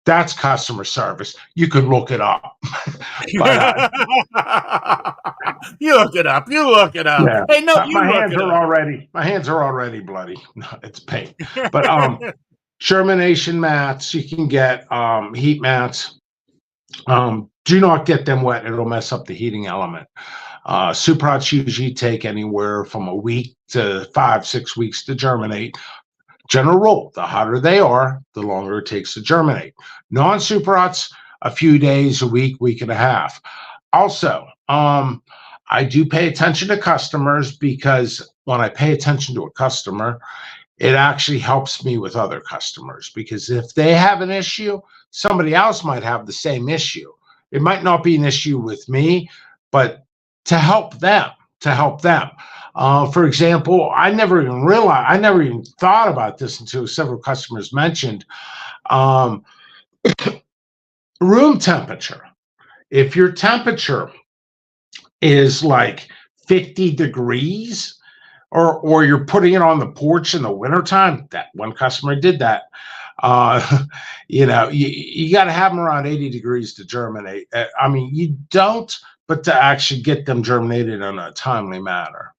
That's customer service. You can look it up. But, you look it up. You look it up. Yeah. Hey, no, you my look hands it are up. my hands are already bloody. No, it's pain. But germination mats, you can get heat mats. Do not get them wet. It'll mess up the heating element. Super hots usually take anywhere from a week to 5-6 weeks to germinate. General rule, the hotter they are, the longer it takes to germinate. Non-super hots, a few days, a week, week and a half. Also, I do pay attention to customers, because when I pay attention to a customer, it actually helps me with other customers, because if they have an issue, somebody else might have the same issue. It might not be an issue with me, but to help them. For example, I never even thought about this until several customers mentioned room temperature. If your temperature is like 50 degrees, or you're putting it on the porch in the wintertime, that one customer did that. You got to have them around 80 degrees to germinate. I mean, you don't, but to actually get them germinated in a timely manner.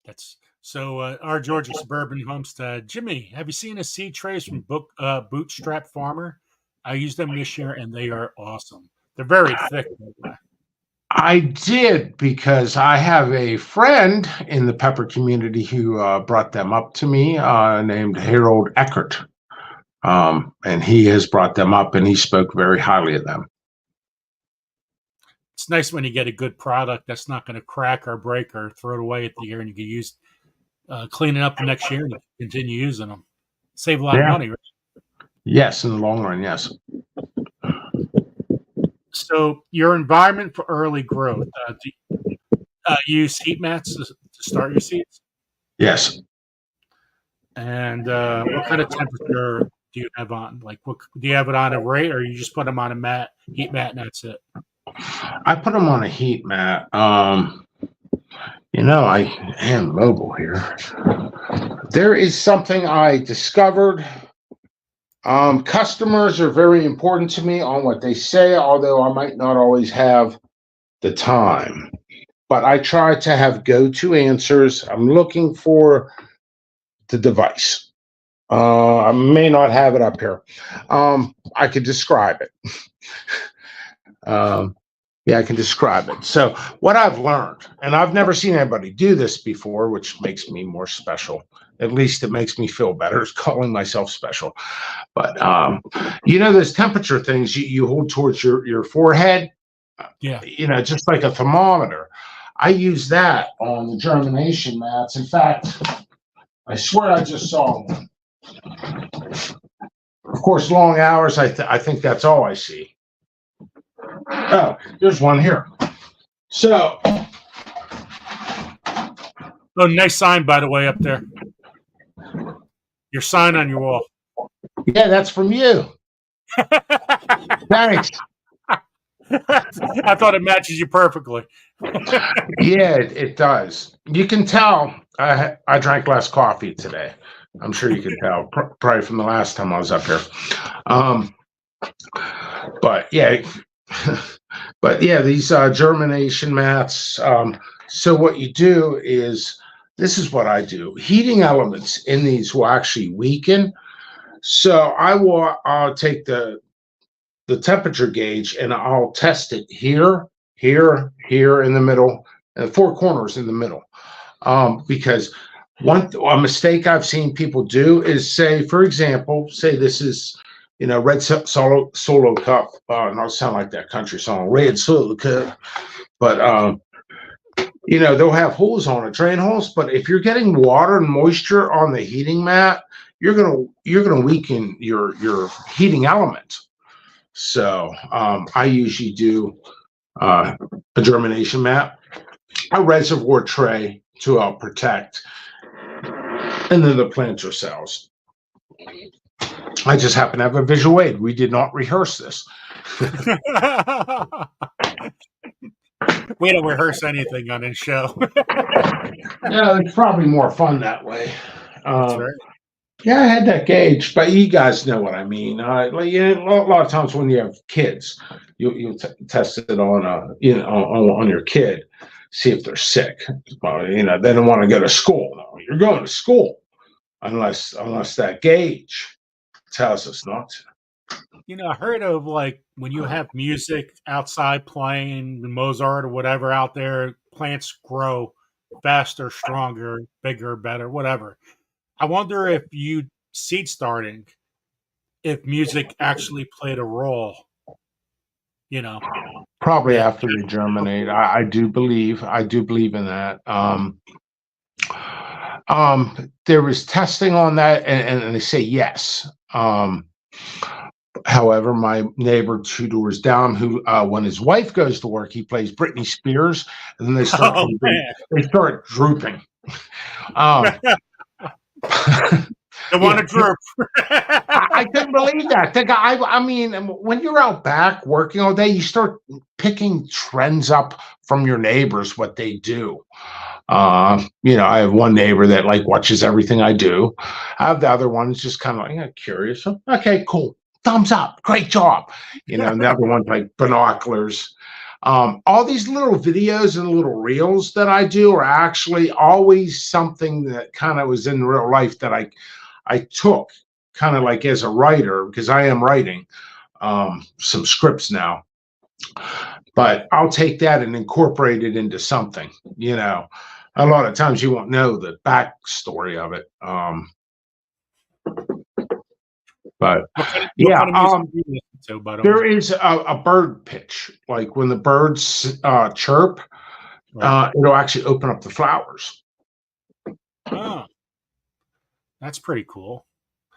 That's so. Our Georgia suburban homestead, Jimmy. Have you seen the seed trays from Bootstrap Farmer? I used them this year, and they are awesome. They're very thick. I did, because I have a friend in the pepper community who brought them up to me, named Harold Eckert. And he has brought them up, and he spoke very highly of them. It's nice when you get a good product that's not going to crack or break or throw it away at the year, and you can use clean it up the next year and continue using them. Save a lot of money, right? Yes, in the long run, yes. So your environment for early growth, do you use heat mats to start your seeds? Yes. And what kind of temperature do you have on? Like, do you have it on a rate, or you just put them on a heat mat, and that's it? I put them on a heat mat. I am mobile here. There is something I discovered. Customers are very important to me on what they say, although I might not always have the time. But I try to have go-to answers. I'm looking for the device. I may not have it up here. I could describe it. I can describe it. So what I've learned, and I've never seen anybody do this before, which makes me more special. At least it makes me feel better, is calling myself special. But those temperature things you hold towards your forehead. Yeah. Just like a thermometer. I use that on the germination mats. In fact, I swear I just saw one. Of course, long hours. I think that's all I see. Oh, there's one here. So. Oh, nice sign, by the way, up there. Your sign on your wall. Yeah, that's from you. Thanks. I thought it matches you perfectly. Yeah, it does. You can tell I drank less coffee today. I'm sure you can tell, probably from the last time I was up here. But yeah, these germination mats. So what you do is, this is what I do. Heating elements in these will actually weaken. So I'll take the temperature gauge, and I'll test it here in the middle, and 4 corners in the middle. Because a mistake I've seen people do is say, for example, this is red solo cup. Not sound like that country song, red solo cup. But they'll have holes on it, drain holes. But if you're getting water and moisture on the heating mat, you're gonna weaken your heating element. So I usually do a germination mat, a reservoir tray to protect, and then the planter cells. I just happen to have a visual aid. We did not rehearse this. We don't rehearse anything on this show. Yeah, it's probably more fun that way. That's right. Yeah, I had that gauge, but you guys know what I mean. A lot of times when you have kids, you test it on on your kid, see if they're sick. They don't want to go to school. No, you're going to school unless that gauge tells us not to. I heard of like when you have music outside playing, Mozart or whatever out there, plants grow faster, stronger, bigger, better, whatever. I wonder if you seed starting, if music actually played a role. Probably after they germinate. I do believe in that. There was testing on that, and they say yes. However, my neighbor 2 doors down, who when his wife goes to work, he plays Britney Spears, and then they start drooping. They want to droop. I couldn't believe that. The guy, I mean, when you're out back working all day, you start picking trends up from your neighbors, what they do. I have one neighbor that watches everything I do. I have the other one who's just kind of curious. Okay, cool. Thumbs up. Great job. And the other one's like binoculars. All these little videos and little reels that I do are actually always something that kind of was in real life that I took kind of like as a writer, because I am writing some scripts now. But I'll take that and incorporate it into something. A lot of times you won't know the backstory of it. But there is a bird pitch. Like when the birds chirp, it'll actually open up the flowers. Oh, that's pretty cool.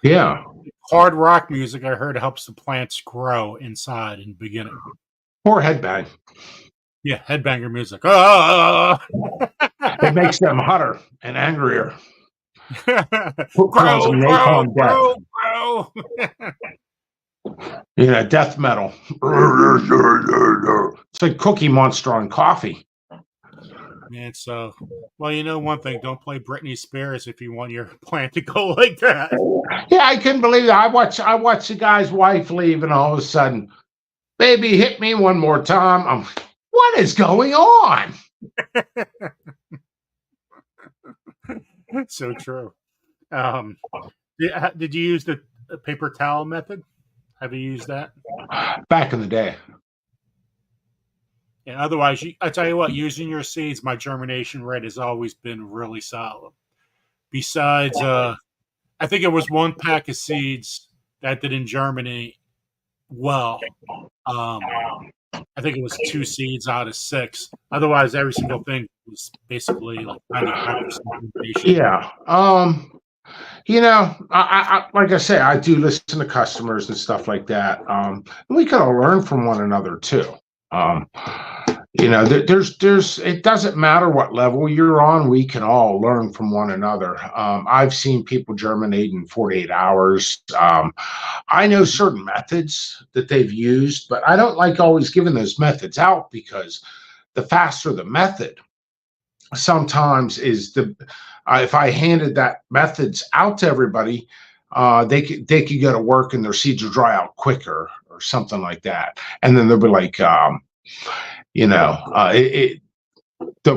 Yeah. Hard rock music, I heard, helps the plants grow inside in the beginning. Or headbang. Yeah, headbanger music. Oh! It makes them hotter and angrier. grow. Death metal. It's like Cookie Monster on coffee. Man, so, one thing, don't play Britney Spears if you want your plant to go like that. Yeah, I couldn't believe that. I watched the guy's wife leave, and all of a sudden, baby, hit me one more time. What is going on? So true. Did you use the paper towel method? Have you used that? Back in the day. Yeah, otherwise, I tell you what, using your seeds, my germination rate has always been really solid. Besides, I think it was one pack of seeds that didn't germinate well. I think it was 2 seeds out of 6. Otherwise, every single thing was basically like 95% germination. Yeah. I like I say, I do listen to customers and stuff like that. And we can all learn from one another too. There's it doesn't matter what level you're on, we can all learn from one another. I've seen people germinate in 48 hours. I know certain methods that they've used, but I don't like always giving those methods out, because the faster the method, sometimes is if I handed that methods out to everybody, they could go to work and their seeds will dry out quicker or something like that. And then they'll be like, they'll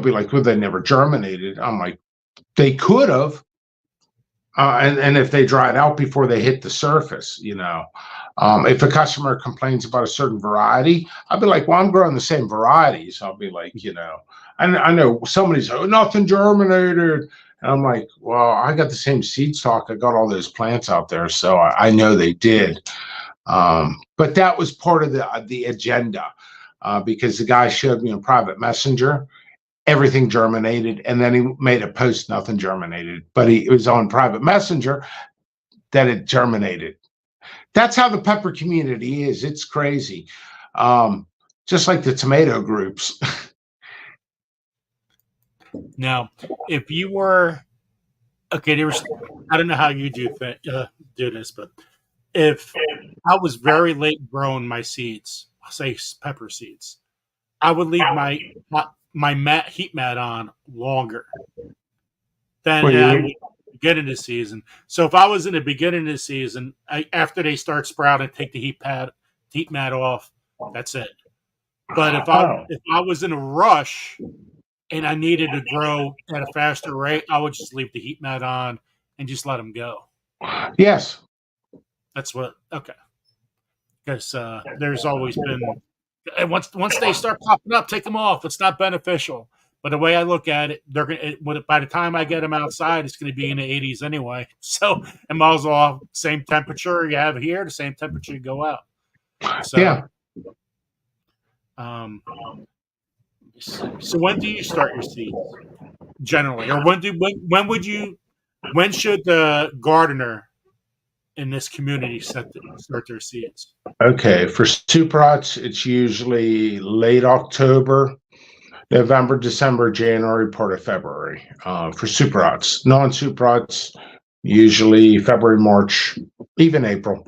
be like, well, they never germinated. I'm like, they could have. And if they dried out before they hit the surface, if a customer complains about a certain variety, I'll be like, well, I'm growing the same varieties. I'll be like, and I know somebody's, nothing germinated. And I'm like, well, I got the same seed stock. I got all those plants out there. So I know they did. But that was part of the agenda, because the guy showed me on private messenger, everything germinated, and then he made a post, nothing germinated. But it was on private messenger that it germinated. That's how the pepper community is. It's crazy. Just like the tomato groups. Now, if you were okay, I don't know how you do this, but if I was very late growing my seeds, say pepper seeds, I would leave my heat mat on longer than I would beginning of the season. So if I was in the beginning of the season, after they start sprouting, take the heat mat off. That's it. But if I was in a rush and I needed to grow at a faster rate, I would just leave the heat mat on and just let them go. Yes. That's what. Okay. Because there's always been, and once they start popping up, take them off. It's not beneficial. But the way I look at it, by the time I get them outside, it's going to be in the 80s anyway. So it might as well same temperature you have here, the same temperature you go out. So, yeah. So when do you start your seeds generally, or when should the gardener in this community start their seeds? Okay, for super huts, it's usually late October, November, December, January, part of February. For super huts, non-super huts, usually February, March, even April.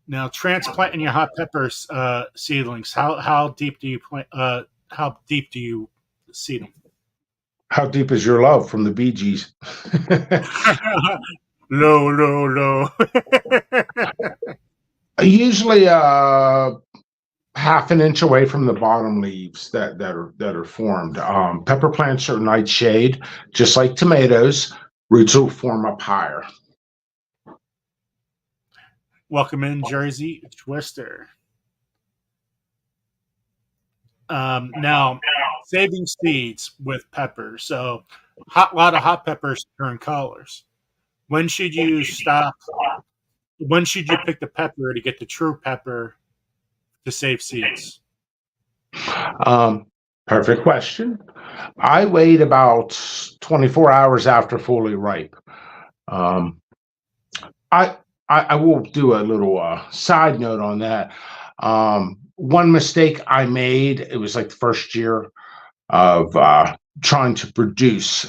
Now, transplanting your hot peppers seedlings, how deep do you plant? How deep do you seed them? How deep is your love from the Bee Gees? Low. Usually, half an inch away from the bottom leaves that are formed. Pepper plants are night shade, just like tomatoes. Roots will form up higher. Welcome in, Jersey Twister. Now, saving seeds with peppers. So, a lot of hot peppers turn colors. When should you stop? When should you pick the pepper to get the true pepper to save seeds? Perfect question. I wait about 24 hours after fully ripe. I will do a little side note on that. One mistake I made, it was like the first year of trying to produce.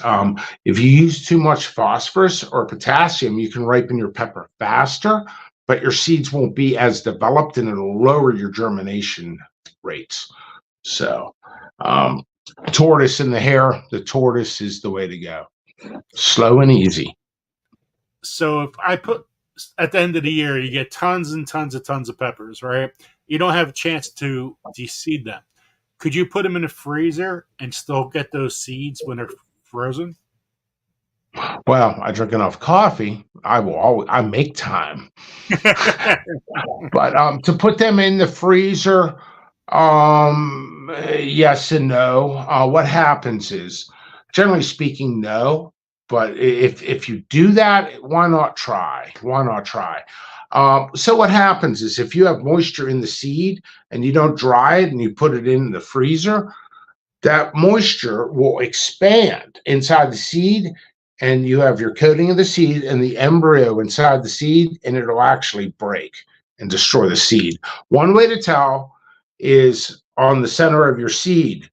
If you use too much phosphorus or potassium, you can ripen your pepper faster, but your seeds won't be as developed and it'll lower your germination rates. So, tortoise in the hare, the tortoise is the way to go. Slow and easy. So if I put at the end of the year, you get tons and tons of peppers, right? You don't have a chance to de-seed them. Could you put them in a freezer and still get those seeds when they're frozen? Well, I drink enough coffee. I make time. But to put them in the freezer, yes and no. What happens is, generally speaking, no. But if you do that, why not try? So what happens is if you have moisture in the seed and you don't dry it and you put it in the freezer, that moisture will expand inside the seed and you have your coating of the seed and the embryo inside the seed, and it'll actually break and destroy the seed. One way to tell is on the center of your seed,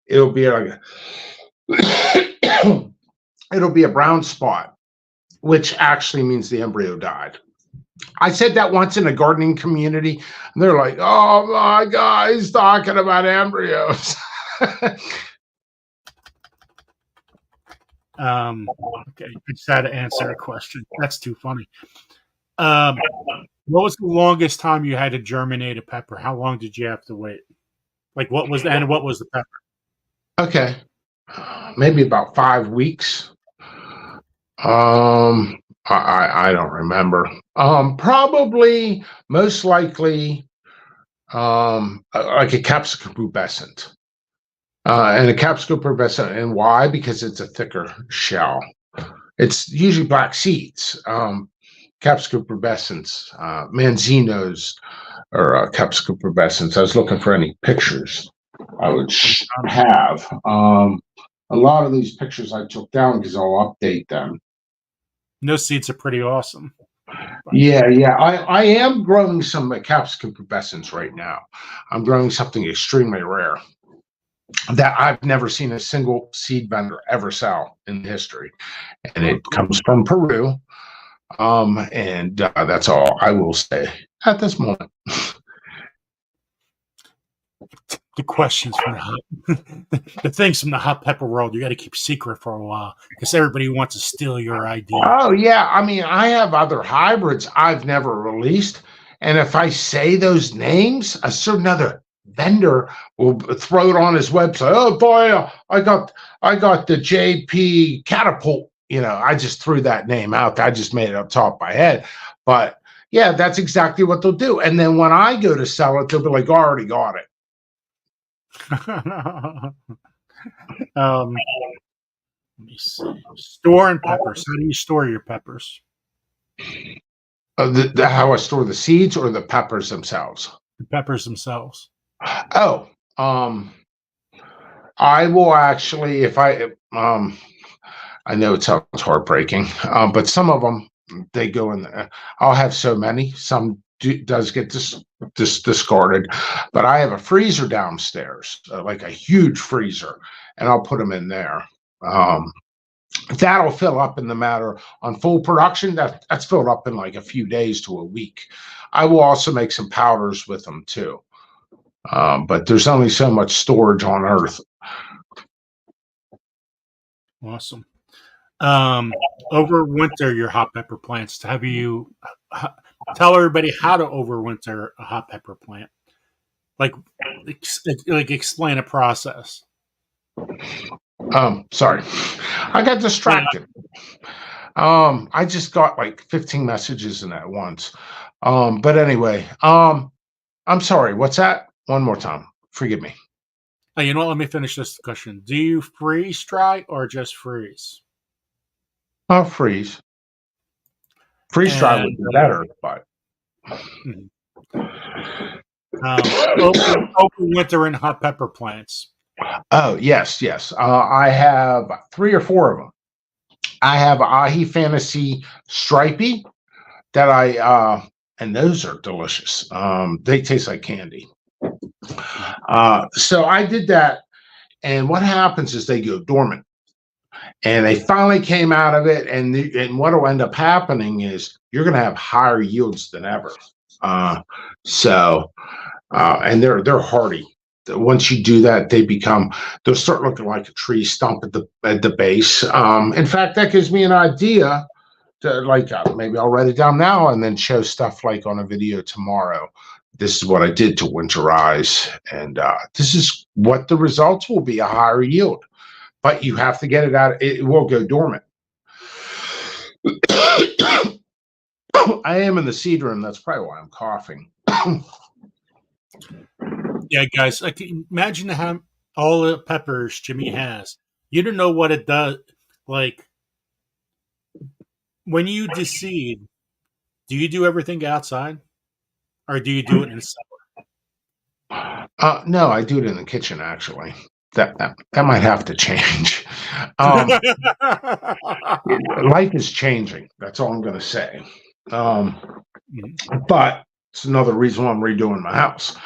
it'll be like it'll be a brown spot, which actually means the embryo died. I said that once in a gardening community, and they're like, "Oh my God, he's talking about embryos." Okay, I just had to answer a question. That's too funny. What was the longest time you had to germinate a pepper? How long did you have to wait? Like what was the pepper? Okay, maybe about 5 weeks. I don't remember. Probably, most likely, like a capsicum pubescent. And a capsicum pubescent, and why? Because it's a thicker shell. It's usually black seeds. capsicum pubescens, Manzinos, or capsicum pubescens. I was looking for any pictures I would have. A lot of these pictures I took down because I'll update them. Those seeds are pretty awesome. Yeah. I am growing some capsicum pubescens right now. I'm growing something extremely rare that I've never seen a single seed vendor ever sell in history, and it comes from Peru. And that's all I will say at this moment. The questions from the things from the hot pepper world, you got to keep secret for a while because everybody wants to steal your idea. Oh yeah, I mean, I have other hybrids I've never released, and if I say those names, a certain other vendor will throw it on his website. Oh boy, I got the JP catapult. I just threw that name out. I just made it up top of my head, but yeah, that's exactly what they'll do. And then when I go to sell it, they'll be like, "I already got it." Let me see. Storing peppers. How do you store your peppers? How I store the seeds or the peppers themselves? The peppers themselves. Oh, I will actually, if I know it sounds heartbreaking, but some of them, they go in there. I'll have so many. Some does get discarded, but I have a freezer downstairs, like a huge freezer, and I'll put them in there. That'll fill up in the matter on full production. That's filled up in like a few days to a week. I will also make some powders with them too. But there's only so much storage on Earth. Awesome. Overwinter your hot pepper plants. Have you tell everybody how to overwinter a hot pepper plant? Like explain a process. Sorry, I got distracted. I just got like 15 messages in at once. But anyway, I'm sorry. What's that? One more time. Forgive me. Oh, you know what? Let me finish this question. Do you freeze dry or just freeze? I'll freeze. Freeze dry would be better, but overwinter in hot pepper plants. Oh, yes. I have 3 or 4 of them. I have Ahi Fantasy Stripey that and those are delicious. They taste like candy. So I did that, and what happens is they go dormant. And they finally came out of it, and what will end up happening is you're going to have higher yields than ever. And they're hardy. Once you do that, they'll start looking like a tree stump at the base. In fact, that gives me an idea to maybe I'll write it down now and then show stuff like on a video tomorrow. This is what I did to winterize, and this is what the results will be: a higher yield. But you have to get it out. It will go dormant. I am in the seed room. That's probably why I'm coughing. Yeah, guys, imagine how all the peppers Jimmy has. You don't know what it does. Like, when you deseed, do you do everything outside? Or do you do it in the cellar? No, I do it in the kitchen, actually. That might have to change. Life is changing. That's all I'm going to say. But it's another reason why I'm redoing my house.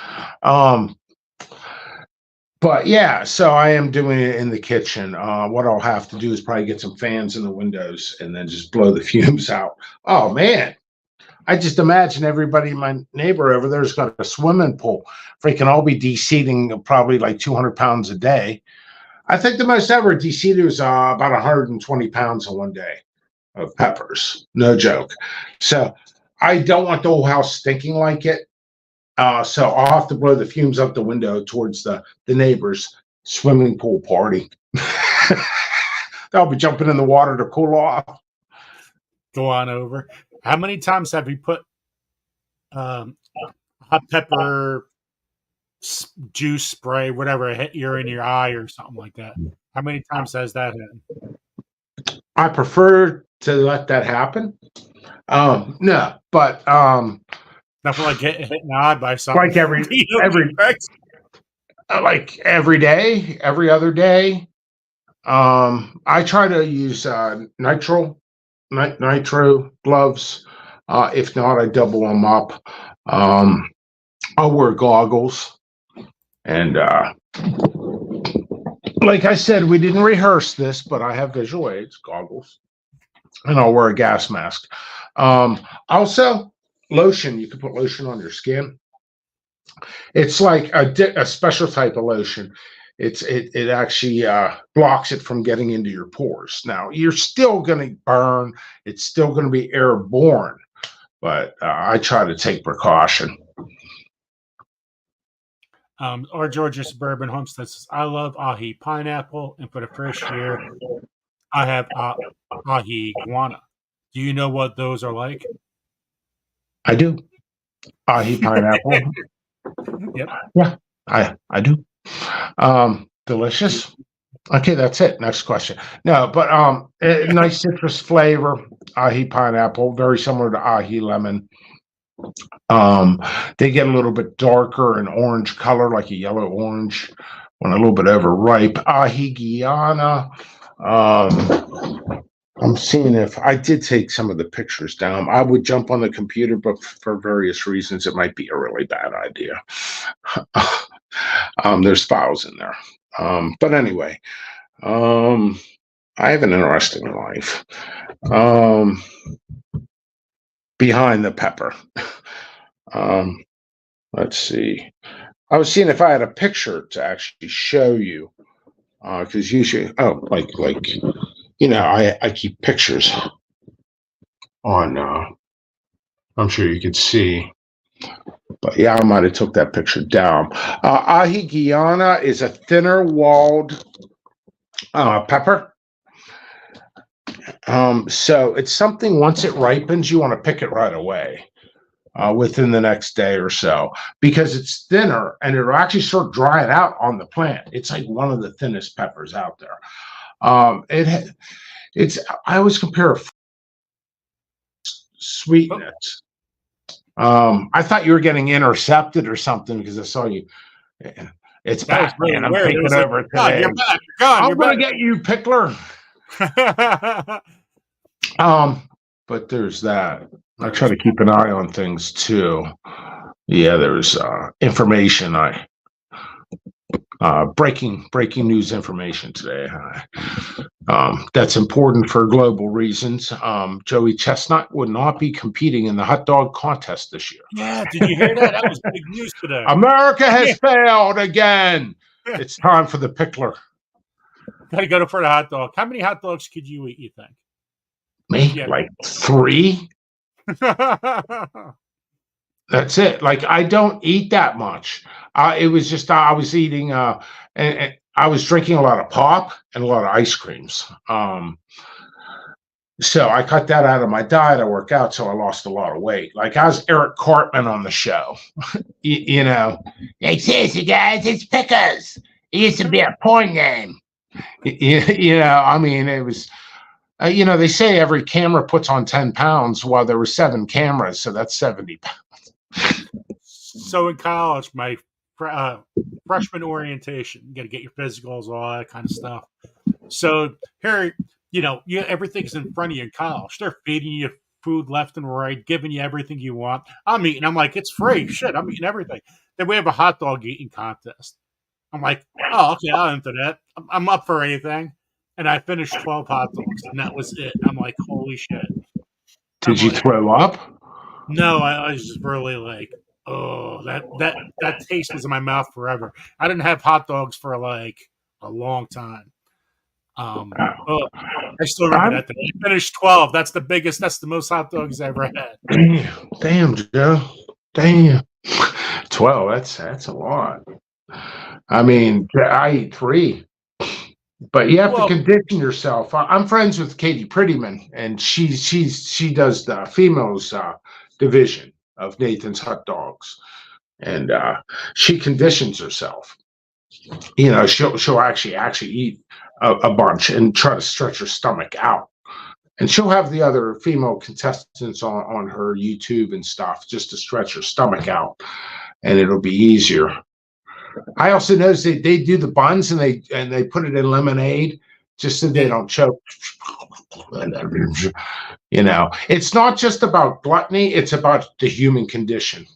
But yeah, so I am doing it in the kitchen. What I'll have to do is probably get some fans in the windows and then just blow the fumes out. Oh man, I just imagine everybody, my neighbor over there's got a swimming pool. Freaking all be de-seeding probably like 200 pounds a day. I think the most ever de-seeded was about 120 pounds in one day of peppers. No joke. So I don't want the whole house stinking like it. So I'll have to blow the fumes up the window towards the neighbor's swimming pool party. They'll be jumping in the water to cool off. Go on over. How many times have you put hot pepper juice spray, whatever, hit you're in your eye or something like that? How many times has that happened? I prefer to let that happen. No, but Nothing like getting hit in the eye by something. like every day, every other day. I try to use nitro gloves. If not, I double them up. I'll wear goggles, and like I said, we didn't rehearse this, but I have visual aids, goggles, and I'll wear a gas mask. Also, lotion. You can put lotion on your skin. It's like a special type of lotion. It actually blocks it from getting into your pores. Now you're still going to burn. It's still going to be airborne, but I try to take precaution. Our Georgia Suburban Homestead says, I love ahi pineapple, and for the first year, I have ahi guana. Do you know what those are like? I do. Ahi pineapple. Yep. Yeah, I do. Delicious. Okay, that's it. Next question. No, but a nice citrus flavor. Ahi pineapple, very similar to ahi lemon. They get a little bit darker and orange color, like a yellow orange, when a little bit overripe. Ahi Guyana. I'm seeing if I did take some of the pictures down. I would jump on the computer, but for various reasons, it might be a really bad idea. There's files in there. But anyway, I have an interesting life. Behind the pepper. Let's see. I was seeing if I had a picture to actually show you, because usually, like I keep pictures on. I'm sure you could see, but yeah, I might have took that picture down. Ahi Guyana is a thinner walled pepper. So it's something, once it ripens, you want to pick it right away. Within the next day or so, because it's thinner and it'll actually sort of dry it out on the plant. It's like one of the thinnest peppers out there. It's I always compare sweetness. I thought you were getting intercepted or something because I saw you. It's back, really, man. I'm taking over today. You're back. You're gone. I'm gonna get you, Pickler. But there's that. I try to keep an eye on things too. Yeah, there's information. Breaking news information today. That's important for global reasons. Joey Chestnut would not be competing in the hot dog contest this year. Yeah, did you hear that? That was big news today. America has failed again. It's time for the Pickler. Got to go for the hot dog. How many hot dogs could you eat, you think? Me? Like 3? That's it. Like, I don't eat that much. It was just I was eating and I was drinking a lot of pop and a lot of ice creams. So I cut that out of my diet. I work out, so I lost a lot of weight. Like, I was Eric Cartman on the show. you know, like, seriously, guys, it's Pickles. It used to be a porn name. You know, I mean, it was. They say every camera puts on 10 pounds. Well, there were 7 cameras, so that's 70 pounds. So in college, my freshman orientation, you got to get your physicals, all that kind of stuff. So here, everything's in front of you in college. They're feeding you food left and right, giving you everything you want. I'm eating. I'm like, it's free. Shit, I'm eating everything. Then we have a hot dog eating contest. I'm like, oh, okay, I'll enter that. I'm up for anything. And I finished 12 hot dogs, and that was it. I'm like, holy shit. Did you throw up? No, I was just really like, oh, that taste was in my mouth forever. I didn't have hot dogs for like a long time. I still remember that. I finished 12. That's the most hot dogs I ever had. Damn, Joe. Damn. 12, that's a lot. I mean, I eat 3. But you have to condition yourself. I'm friends with Katie Prettyman, and she does the females division of Nathan's Hot Dogs, and she conditions herself. She'll actually eat a bunch and try to stretch her stomach out. And she'll have the other female contestants on her YouTube and stuff just to stretch her stomach out, and it'll be easier. I also noticed they do the buns and they put it in lemonade just so they don't choke. You know, it's not just about gluttony, it's about the human condition.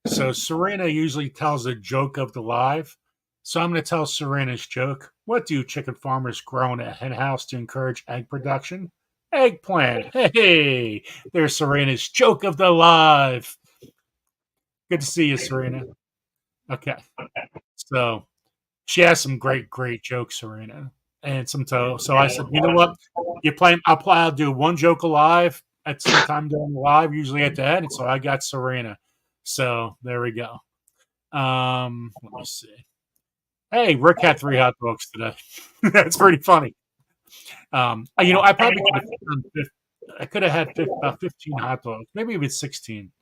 So Serena usually tells a joke of the live. So I'm going to tell Serena's joke. What do chicken farmers grow in a hen house to encourage egg production? Eggplant. Hey, there's Serena's joke of the live. Good to see you, Serena. Okay. So she has some great jokes, Serena. And some so I said, you know what? I'll do one joke alive at some time during the live, usually at the end. And so I got Serena. So there we go. Let me see. Hey, Rick had 3 hot dogs today. That's pretty funny. You know, I probably could have had about 15 hot dogs, maybe even 16.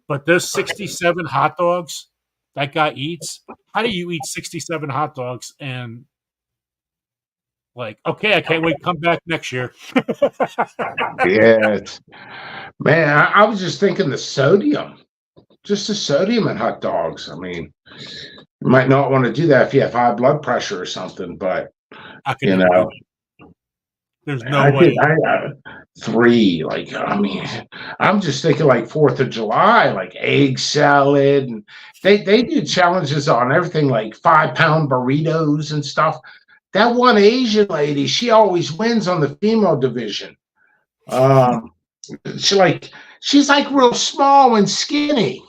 But those 67 hot dogs that guy eats, how do you eat 67 hot dogs and like, okay, I can't wait to come back next year. Yeah, man, I was just thinking the sodium. Just the sodium in hot dogs. I mean, you might not want to do that if you have high blood pressure or something, but you know, there's no way. I 3, like, I mean, I'm just thinking like 4th of July, like egg salad, and they do challenges on everything, like 5-pound burritos and stuff. That one Asian lady, she always wins on the female division. She's like real small and skinny.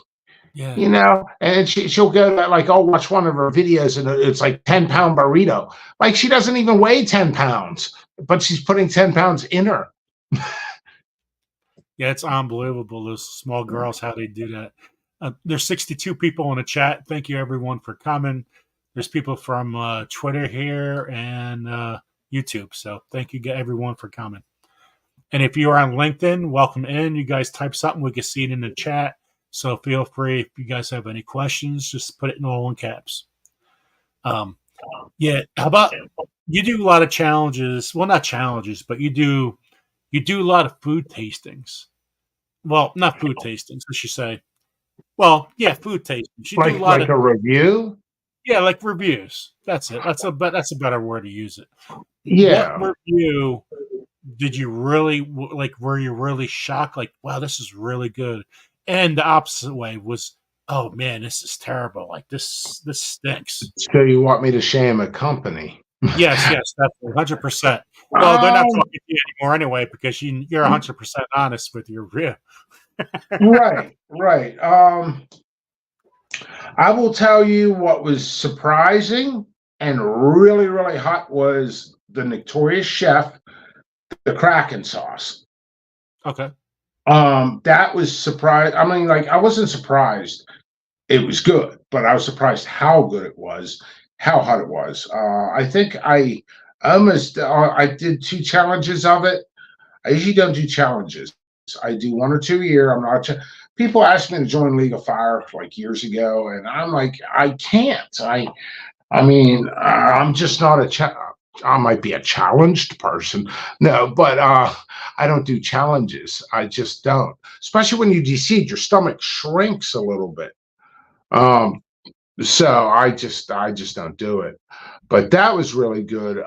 Yeah. You know, and she'll go to, like, I'll watch one of her videos and it's like 10-pound burrito. Like, she doesn't even weigh 10 pounds, but she's putting 10 pounds in her. Yeah, it's unbelievable, those small girls, how they do that. There's 62 people in the chat. Thank you, everyone, for coming. There's people from Twitter here and YouTube. So thank you, everyone, for coming. And if you're on LinkedIn, welcome in. You guys type something. We can see it in the chat. So feel free, if you guys have any questions, just put it in all in caps. Yeah, how about you do a lot of challenges? Well, not challenges, but you do a lot of food tastings. Well, not food tastings, I should say. Well, yeah, food tastings. You do a lot like a review? Yeah, like reviews. That's it. That's a better word to use it. Yeah. What review did you really like? Were you really shocked? Like, wow, this is really good. And the opposite way was, oh man, this is terrible. Like this stinks. So you want me to shame a company? Yes, definitely, 100%. Well, they're not talking to you anymore anyway because you're 100% honest with your review. Right. I will tell you what was surprising and really, really hot was the Notorious Chef, the Kraken sauce. Okay. That was surprised. I mean, like, I wasn't surprised it was good, but I was surprised how good it was, how hot it was. I think I did 2 challenges of it. I usually don't do challenges. I do 1 or 2 a year. I'm not. People asked me to join League of Fire like years ago, and I'm like, I can't. I mean, I'm just not I might be a challenged person. No, but I don't do challenges. I just don't. Especially when you deseed, your stomach shrinks a little bit. So I just don't do it. But that was really good.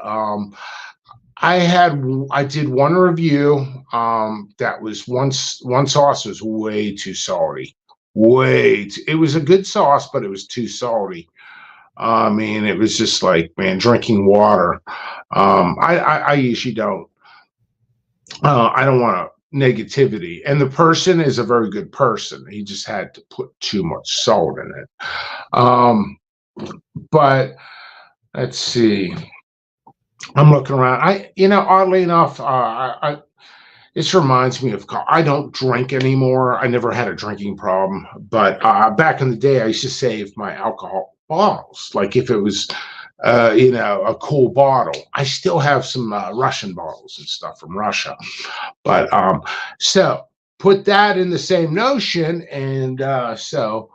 I did 1 review. That was one sauce was way too salty. It was a good sauce, but it was too salty. I mean, it was just like, man, drinking water. I usually don't. I don't want negativity. And the person is a very good person. He just had to put too much salt in it. But let's see. I'm looking around. Oddly enough, this reminds me of. I don't drink anymore. I never had a drinking problem, but back in the day, I used to save my alcohol bottles. Like if it was, a cool bottle. I still have some Russian bottles and stuff from Russia, but so put that in the same notion, and so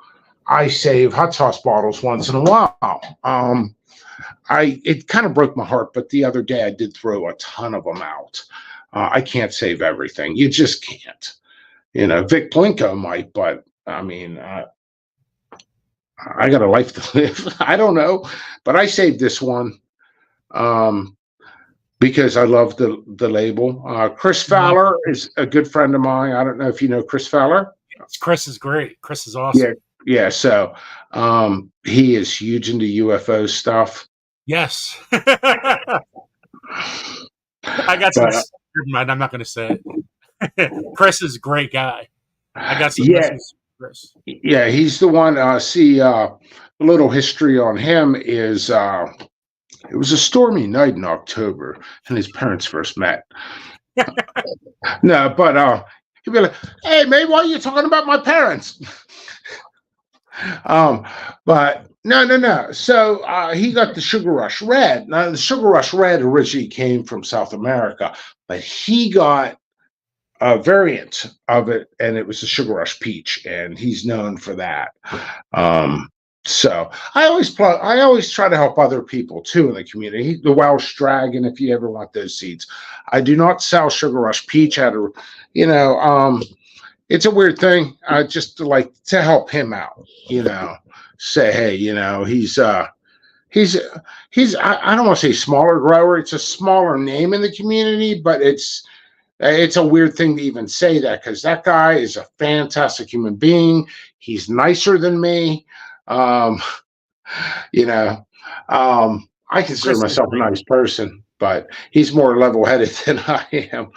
I save hot sauce bottles once in a while. It kind of broke my heart, but the other day I did throw a ton of them out. I can't save everything. You just can't. Vic Plinko might, but I mean, I got a life to live. I don't know, but I saved this one because I love the label. Chris Fowler is a good friend of mine. I don't know if you know Chris Fowler. Chris is great. Chris is awesome. Yeah. So he is huge into UFO stuff. Yes. I got some. I'm not going to say it. Chris is a great guy. I got some messages from Chris. Yeah, he's the one. A little history on him is it was a stormy night in October, and his parents first met. No, but he'd be like, "Hey, man, why are you talking about my parents?" But no. So he got the Sugar Rush Red. Now, the Sugar Rush Red originally came from South America, but he got a variant of it, and it was the Sugar Rush Peach, and he's known for that. So I always try to help other people too in the community. The Welsh Dragon, if you ever want those seeds, I do not sell Sugar Rush Peach out of, it's a weird thing. I just like to help him out, say, hey, he's I don't want to say smaller grower. It's a smaller name in the community, but it's a weird thing to even say that because that guy is a fantastic human being. He's nicer than me. I consider myself a nice person, but he's more level-headed than I am.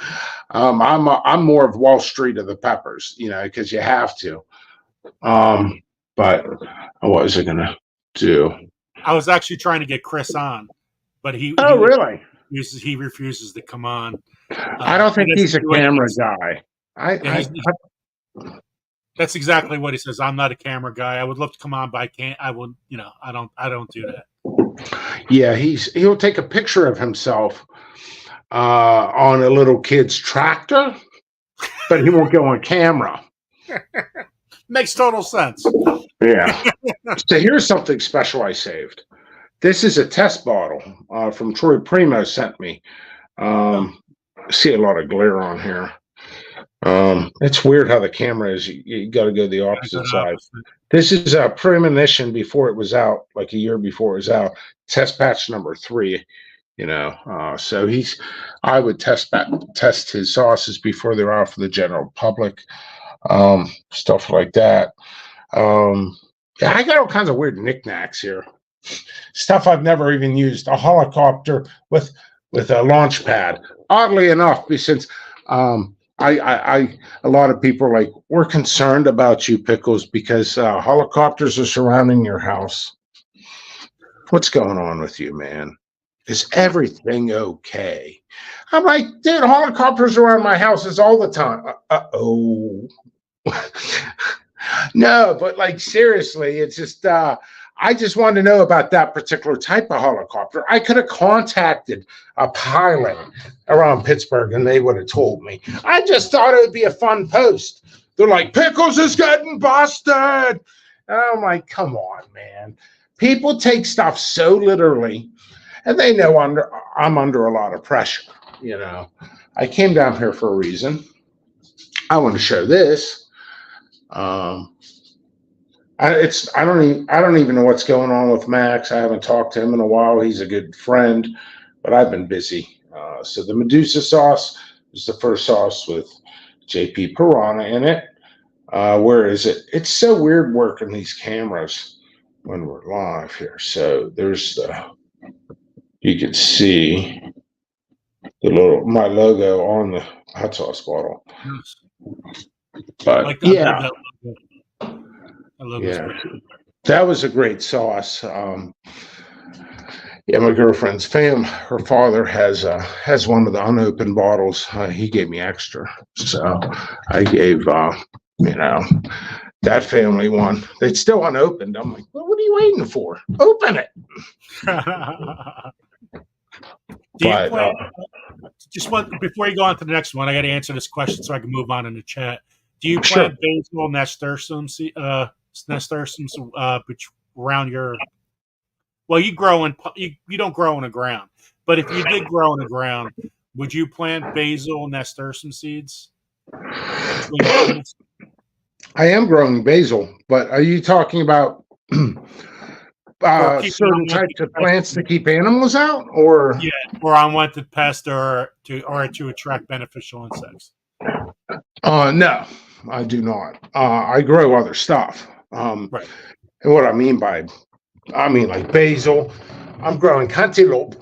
I'm more of Wall Street of the peppers, because you have to. But what was I gonna do? I was actually trying to get Chris on, but he really? He refuses to come on. I don't think he's a camera guy. That's exactly what he says. I'm not a camera guy. I would love to come on, but I can't. I will. I don't do that. Yeah, he'll take a picture of himself on a little kid's tractor, but he won't go on camera. Makes total sense. Yeah. So here's something special I saved. This is a test bottle from Troy Primo sent me. I see a lot of glare on here. It's weird how the camera is. You got to go the opposite side. This is a premonition before it was out, like a year before it was out. Test batch number 3. So I would test his sauces before they're out for the general public. Stuff like that. Yeah, I got all kinds of weird knickknacks here. Stuff I've never even used. A helicopter with a launch pad. Oddly enough, since a lot of people are like, we're concerned about you, Pickles, because helicopters are surrounding your house. What's going on with you, man? Is everything okay? I'm like, dude, helicopters around my houses all the time. Uh-oh. No, but like seriously, it's just I just wanted to know about that particular type of helicopter. I could have contacted a pilot around Pittsburgh and they would have told me. I just thought it would be a fun post. They're like, Pickles is getting busted. And I'm like, come on, man. People take stuff so literally, and they know I'm under a lot of pressure. I came down here for a reason. I want to show this. I don't even know what's going on with Max. I haven't talked to him in a while. He's a good friend, but I've been busy. So the Medusa sauce is the first sauce with JP Piranha in it. Where is it? It's so weird working these cameras when we're live here. So you can see my logo on the hot sauce bottle. But yeah. That was a great sauce. My girlfriend's her father has one of the unopened bottles. He gave me extra, so I gave that family one. It's still unopened. I'm like, well, what are you waiting for? Open it. Before you go on to the next one, I got to answer this question so I can move on in the chat. Do you plant basil nasturtiums around your? Well, you don't grow in the ground, but if you did grow in the ground, would you plant basil, nasturtium seeds between plants? I am growing basil, but are you talking about Or keep it certain on types of plants to keep animals out, or? yeah, or unwanted pests or to attract beneficial insects? No, I do not. I grow other stuff. Right. And what I mean like basil. I'm growing cantaloupe.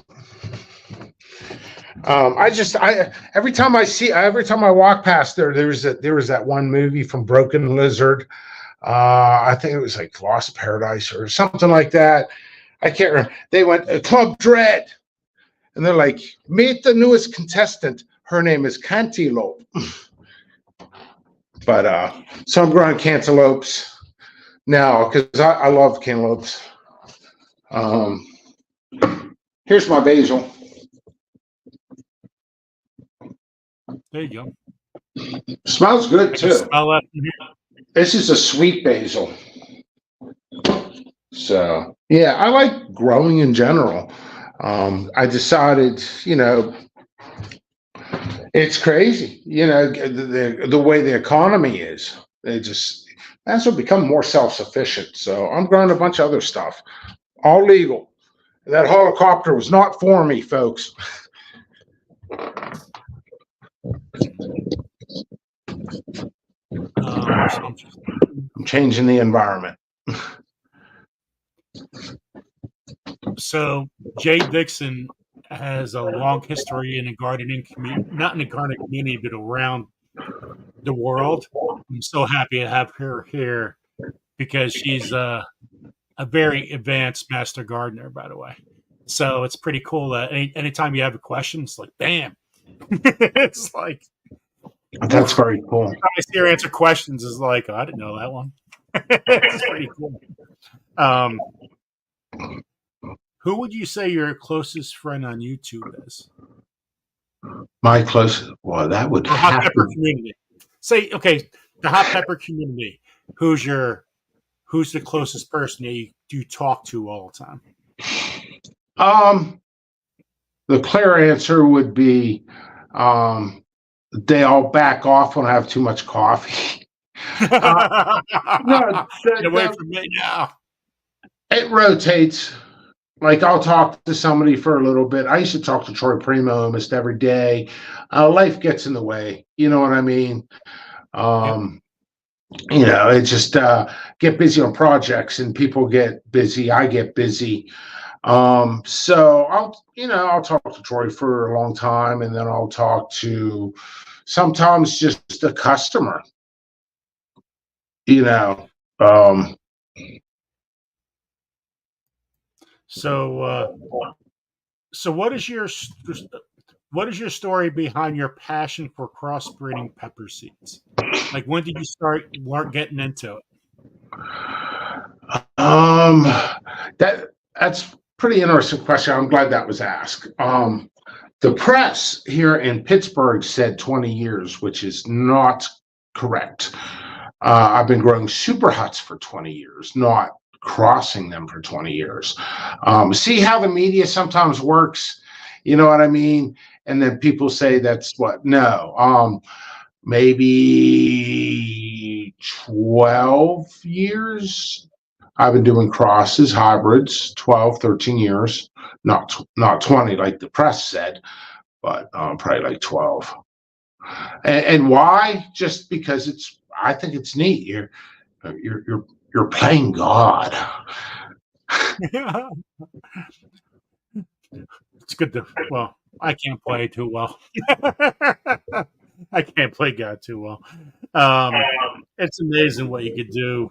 Every time I walk past there was that one movie from Broken Lizard. I think it was like Lost Paradise or something like that. I can't remember. They went Club Dread, and they're like, meet the newest contestant. Her name is Cantaloupe. But so I'm growing cantaloupes now because I love cantaloupes. Here's my basil. There you go. Smells good I can too. smell that from here. This is a sweet basil. So yeah, I like growing in general. I decided, it's crazy, the way the economy is. As we'll become more self-sufficient. So I'm growing a bunch of other stuff, all legal. That helicopter was not for me, folks. I'm changing the environment. So Jay Dixon has a long history in the gardening community, not in the gardening community, but around the world. I'm so happy to have her here because she's a very advanced master gardener, by the way. So it's pretty cool that anytime you have a question, it's like, bam. It's like, that's very cool. Every time I see her answer questions, is like, oh, I didn't know that one. It's pretty cool. Who would you say your closest friend on YouTube is? My closest, well, that would the hot pepper to... community. Say, okay, the hot pepper community. Who's the closest person that you talk to all the time? The clear answer would be, they all back off when I have too much coffee. No, get away from me now. It rotates. Like I'll talk to somebody for a little bit. I used to talk to Troy Primo almost every day. Life gets in the way. You know what I mean? It's just get busy on projects and people get busy. I get busy. So I'll talk to Troy for a long time, and then I'll talk to sometimes just a customer. So what is your story behind your passion for crossbreeding pepper seeds? Like, when did you start getting into it? That's pretty interesting question. I'm glad that was asked. The press here in Pittsburgh said 20 years, which is not correct. I've been growing super huts for 20 years, not crossing them for 20 years. See how the media sometimes works, you know what I mean? And then people say that's what? No. Maybe 12 years. I've been doing crosses, hybrids, 12, 13 years. Not 20 like the press said, but probably like 12. And why? Just because I think it's neat. You're playing God. It's good to, well, I can't play too well. I can't play God too well. It's amazing what you could do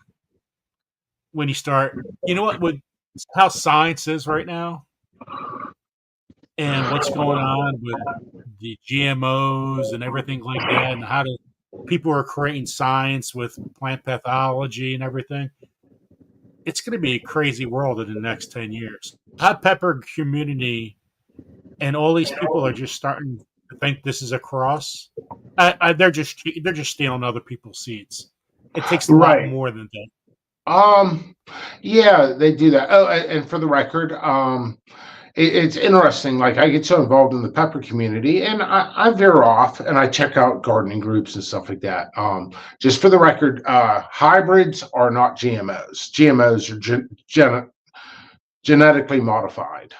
when you start. You know what? How science is right now, and what's going on with the GMOs and everything like that, and how people are creating science with plant pathology and everything. It's going to be a crazy world in the next 10 years. Hot pepper community and all these people are just starting to think this is a cross. They're just stealing other people's seeds. It takes a lot more than that. Yeah, they do that. Oh, and for the record, it's interesting. Like I get so involved in the pepper community, and I veer off and I check out gardening groups and stuff like that. Just for the record, hybrids are not GMOs. GMOs are genetically modified,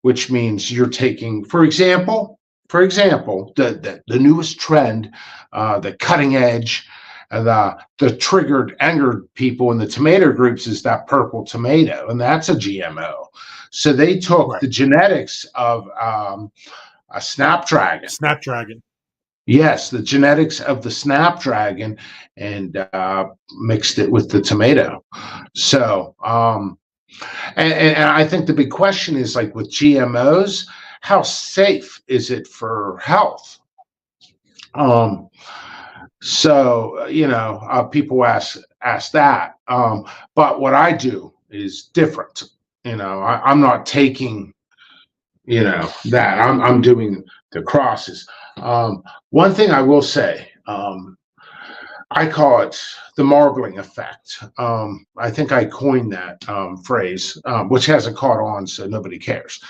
which means you're taking, for example, the newest trend, the cutting edge, the triggered, angered people in the tomato groups is that purple tomato, and that's a GMO. So they took the genetics of a snapdragon. Snapdragon. Yes, the genetics of the snapdragon, and mixed it with the tomato. So, and I think the big question is, like with GMOs, how safe is it for health? So people ask that. But what I do is different. I'm not taking, that. I'm doing the crosses. One thing I will say, I call it the marbling effect. I think I coined that phrase, which hasn't caught on, so nobody cares.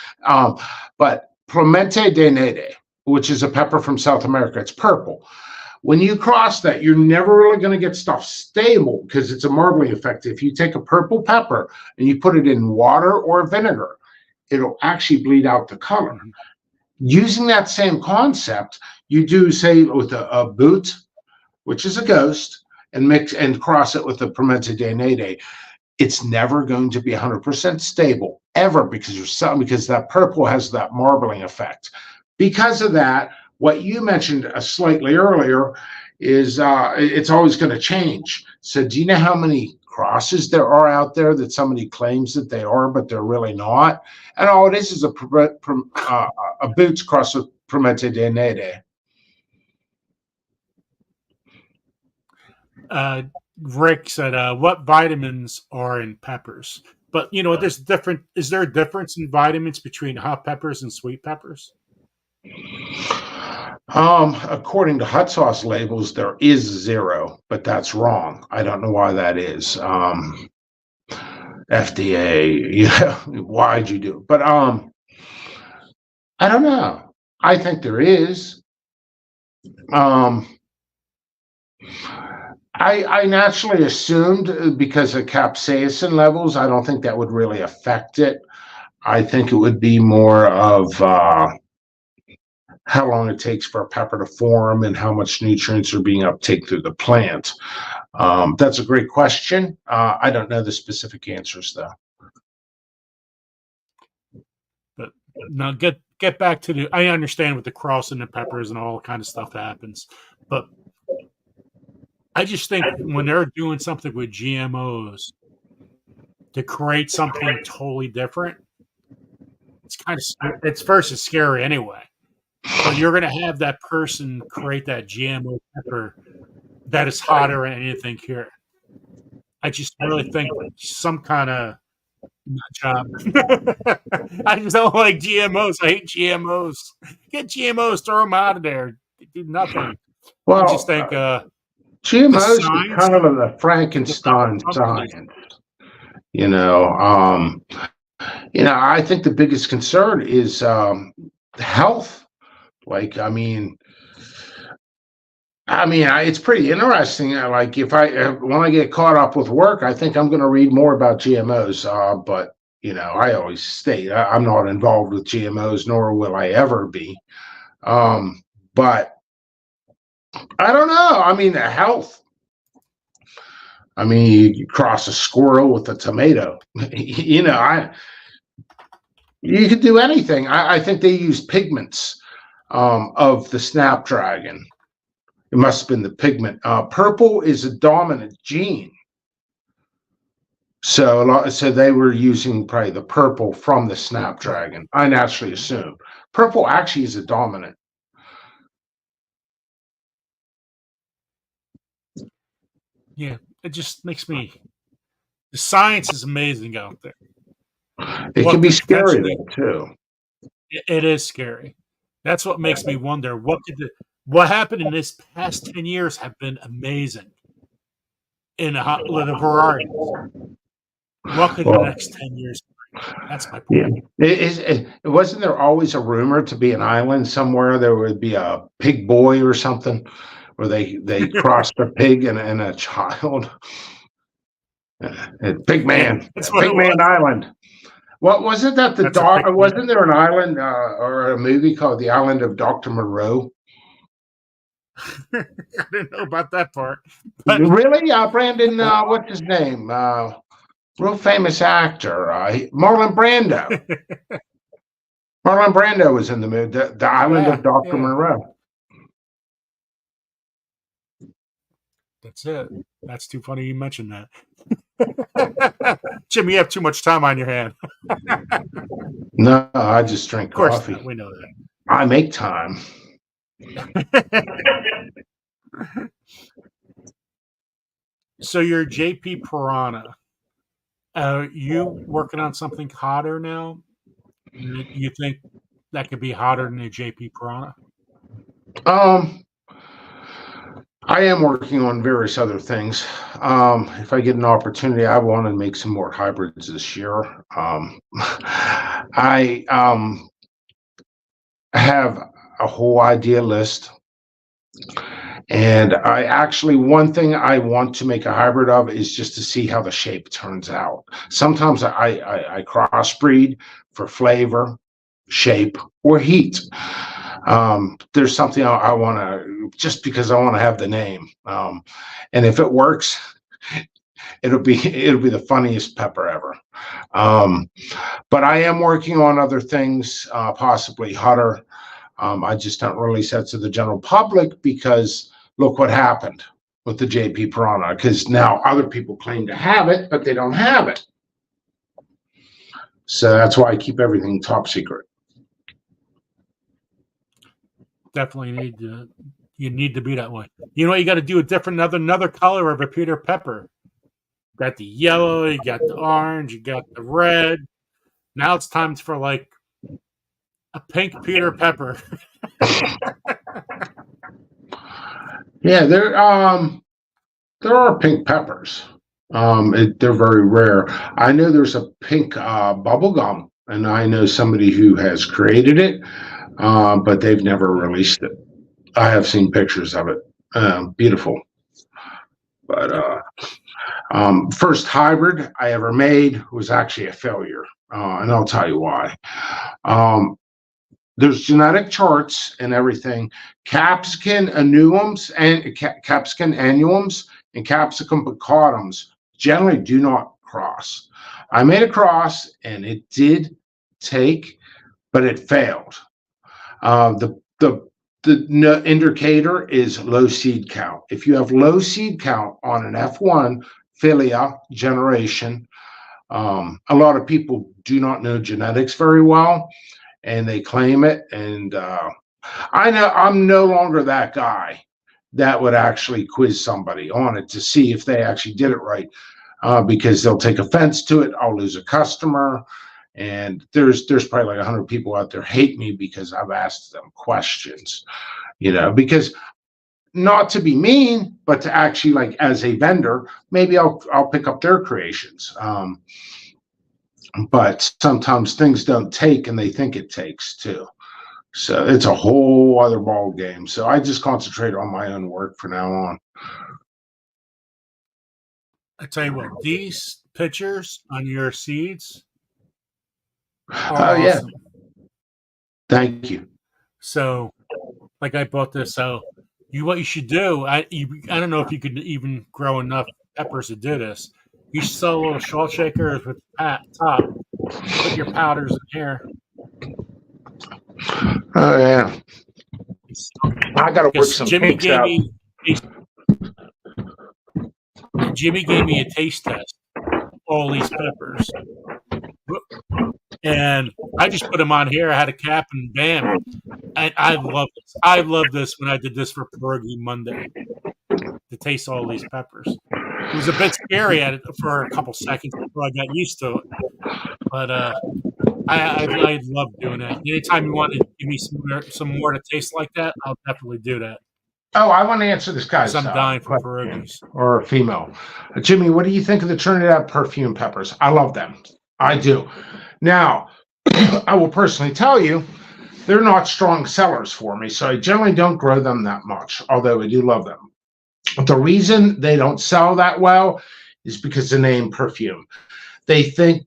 But Pimente de Nede, which is a pepper from South America, it's purple. When you cross that, you're never really going to get stuff stable because it's a marbling effect. If you take a purple pepper and you put it in water or vinegar, it'll actually bleed out the color. Using that same concept, you do, say, with a boot, which is a ghost, and mix and cross it with the Pimente de Nede. It's never going to be 100% stable ever because that purple has that marbling effect. Because of that, what you mentioned slightly earlier is it's always going to change. So do you know how many crosses there are out there that somebody claims that they are, but they're really not? And all it is a boots cross with Pimente de Nede. Rick said, what vitamins are in peppers? But is there a difference in vitamins between hot peppers and sweet peppers? According to hot sauce labels, there is 0, but that's wrong. I don't know why that is. FDA, why'd you do it? But I don't know. I think there is. I naturally assumed because of capsaicin levels, I don't think that would really affect it. I think it would be more of how long it takes for a pepper to form and how much nutrients are being uptaken through the plant. That's a great question. I don't know the specific answers, though. But now get back to I understand with the crossing the peppers and all kind of stuff happens, but I just think when they're doing something with GMOs to create something totally different, it's versus scary anyway. But you're going to have that person create that GMO pepper that is hotter than anything here. I just really think some kind of nut job. I just don't like GMOs. I hate GMOs. Get GMOs, throw them out of there. They do nothing. Well, I just think GMOs are kind of the Frankenstein science. I think the biggest concern is health. Like, it's pretty interesting. Like, when I get caught up with work, I think I'm going to read more about GMOs. But I always state I'm not involved with GMOs, nor will I ever be. But I don't know. The health. You cross a squirrel with a tomato. You could do anything. I think they use pigments of the snapdragon. It must have been the pigment. Purple is a dominant gene. So they were using probably the purple from the snapdragon. I naturally assume. Purple actually is a dominant. Yeah, it just makes me. The science is amazing out there. It can be scary though, too. It is scary. That's what makes me wonder what happened in this past 10 years have been amazing in the variety. What could the next 10 years That's my Yeah. point. Wasn't there always a rumor to be an island somewhere? There would be a pig boy or something where they crossed a pig and a child. Pig man, That's what it Pig Man was. Island. What wasn't that the That's a dog? big Wasn't there an island or a movie called The Island of Dr. Moreau? I didn't know about that part. But Really? Brandon, what's his name? Real famous actor, Marlon Brando. Marlon Brando was in the movie, The Island of Dr. Moreau. That's it. That's too funny you mentioned that. Jim, you have too much time on your hand. No, I just drink coffee. Not. We know that. I make time. So you're JP Piranha. You working on something hotter now? You think that could be hotter than a JP Piranha? I am working on various other things. If I get an opportunity, I want to make some more hybrids this year. I have a whole idea list. And I actually, one thing I want to make a hybrid of is just to see how the shape turns out. Sometimes I crossbreed for flavor, shape, or heat. There's something I want to, just because I want to have the name. And if it works, it'll be the funniest pepper ever. But I am working on other things, possibly hotter. I just don't release that to the general public because look what happened with the JP Piranha, because now other people claim to have it, but they don't have it. So that's why I keep everything top secret. Definitely you need to be that way. You know what, you got to do a different another color of a Peter Pepper. You got the yellow, you got the orange, you got the red. Now it's time for like a pink Peter Pepper. Yeah, there are pink peppers. They're very rare. I know there's a pink bubble gum, and I know somebody who has created it, but they've never released it. I have seen pictures of it. Beautiful. But first hybrid I ever made was actually a failure, and I'll tell you why. There's genetic charts and everything. Capsicum annuums and Capsicum annuums and Capsicum bacaudums generally do not cross. I made a cross and it did take, but it failed. The indicator is low seed count. If you have low seed count on an F1 Philia generation, a lot of people do not know genetics very well, and they claim it. And I know I'm no longer that guy that would actually quiz somebody on it to see if they actually did it right, because they'll take offense to it. I'll lose a customer. And there's probably like 100 people out there hate me because I've asked them questions, because not to be mean, but to actually, like, as a vendor, maybe I'll pick up their creations. But sometimes things don't take and they think it takes too. So it's a whole other ball game. So I just concentrate on my own work from now on. I tell you what, these pictures on your seeds Oh, are yeah. awesome. Thank you. So, like, I bought this. So, what you should do, I don't know if you could even grow enough peppers to do this. You should sell little salt shakers with top. Put your powders in here. Oh, yeah. I got to work some Jimmy kinks out. Jimmy gave me a taste test of all these peppers. And I just put them on here. I had a cap and bam. I love this. I love this when I did this for Pierogi Monday to taste all these peppers. It was a bit scary at it for a couple seconds before I got used to it. But I love doing that. Anytime you want to give me some more to taste like that, I'll definitely do that. Oh, I want to answer this guy's I'm dying for pierogies. Or female. Jimmy, what do you think of the Trinidad perfume peppers? I love them. I do. Now, I will personally tell you, they're not strong sellers for me, so I generally don't grow them that much, although I do love them. The reason they don't sell that well is because the name perfume.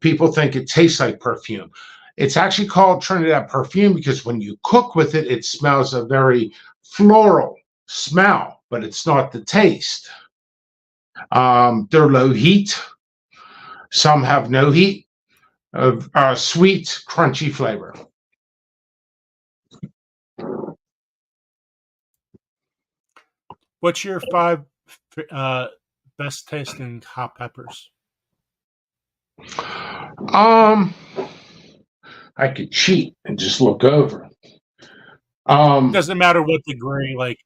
People think it tastes like perfume. It's actually called Trinidad perfume because when you cook with it, it smells a very floral smell, but it's not the taste. They're low heat. Some have no heat, of sweet, crunchy flavor. What's your 5 best tasting hot peppers? I could cheat and just look over. Doesn't matter what degree. Like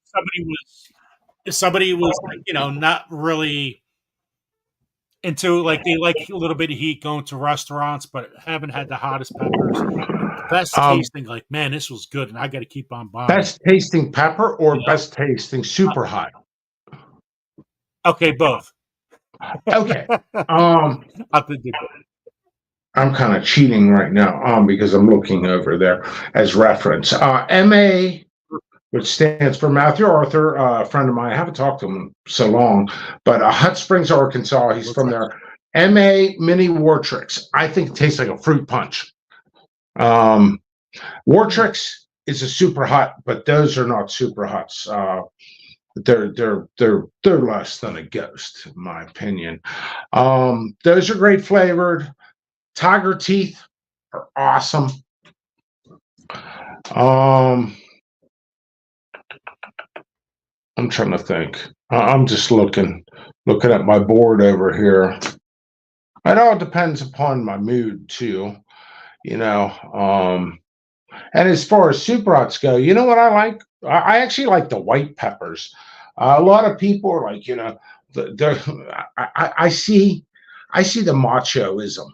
somebody was not really into, like, they like a little bit of heat, going to restaurants, but haven't had the hottest peppers. Best tasting, like, man, this was good, and I got to keep on buying. Best tasting pepper or best tasting super hot? Okay, both. Okay. I'll have to do both. I'm kind of cheating right now because I'm looking over there as reference. MA, which stands for Matthew Arthur, a friend of mine. I haven't talked to him so long, but Hut Springs, Arkansas. He's from there. MA Mini Wartrix. I think it tastes like a fruit punch. Wartrix is a super hot, but those are not super hots. They're less than a ghost, in my opinion. Those are great flavored. Tiger teeth are awesome. I'm trying to think. I'm just looking at my board over here. It all depends upon my mood too, And as far as super hots go, you know what I like? I actually like the white peppers. A lot of people are like, I see the machoism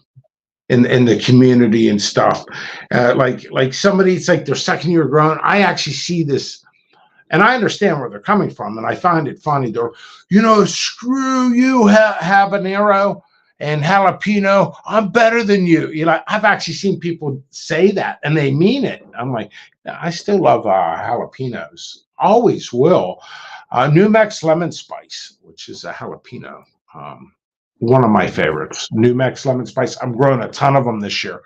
in the community and stuff. Like somebody, it's like their second year grown. I actually see this, and I understand where they're coming from, and I find it funny. They're, screw you, habanero and jalapeno. I'm better than you. I've actually seen people say that, and they mean it. I'm like, I still love jalapenos. Always will. New Mex lemon spice, which is a jalapeno. One of my favorites, New Mex lemon spice. I'm growing a ton of them this year.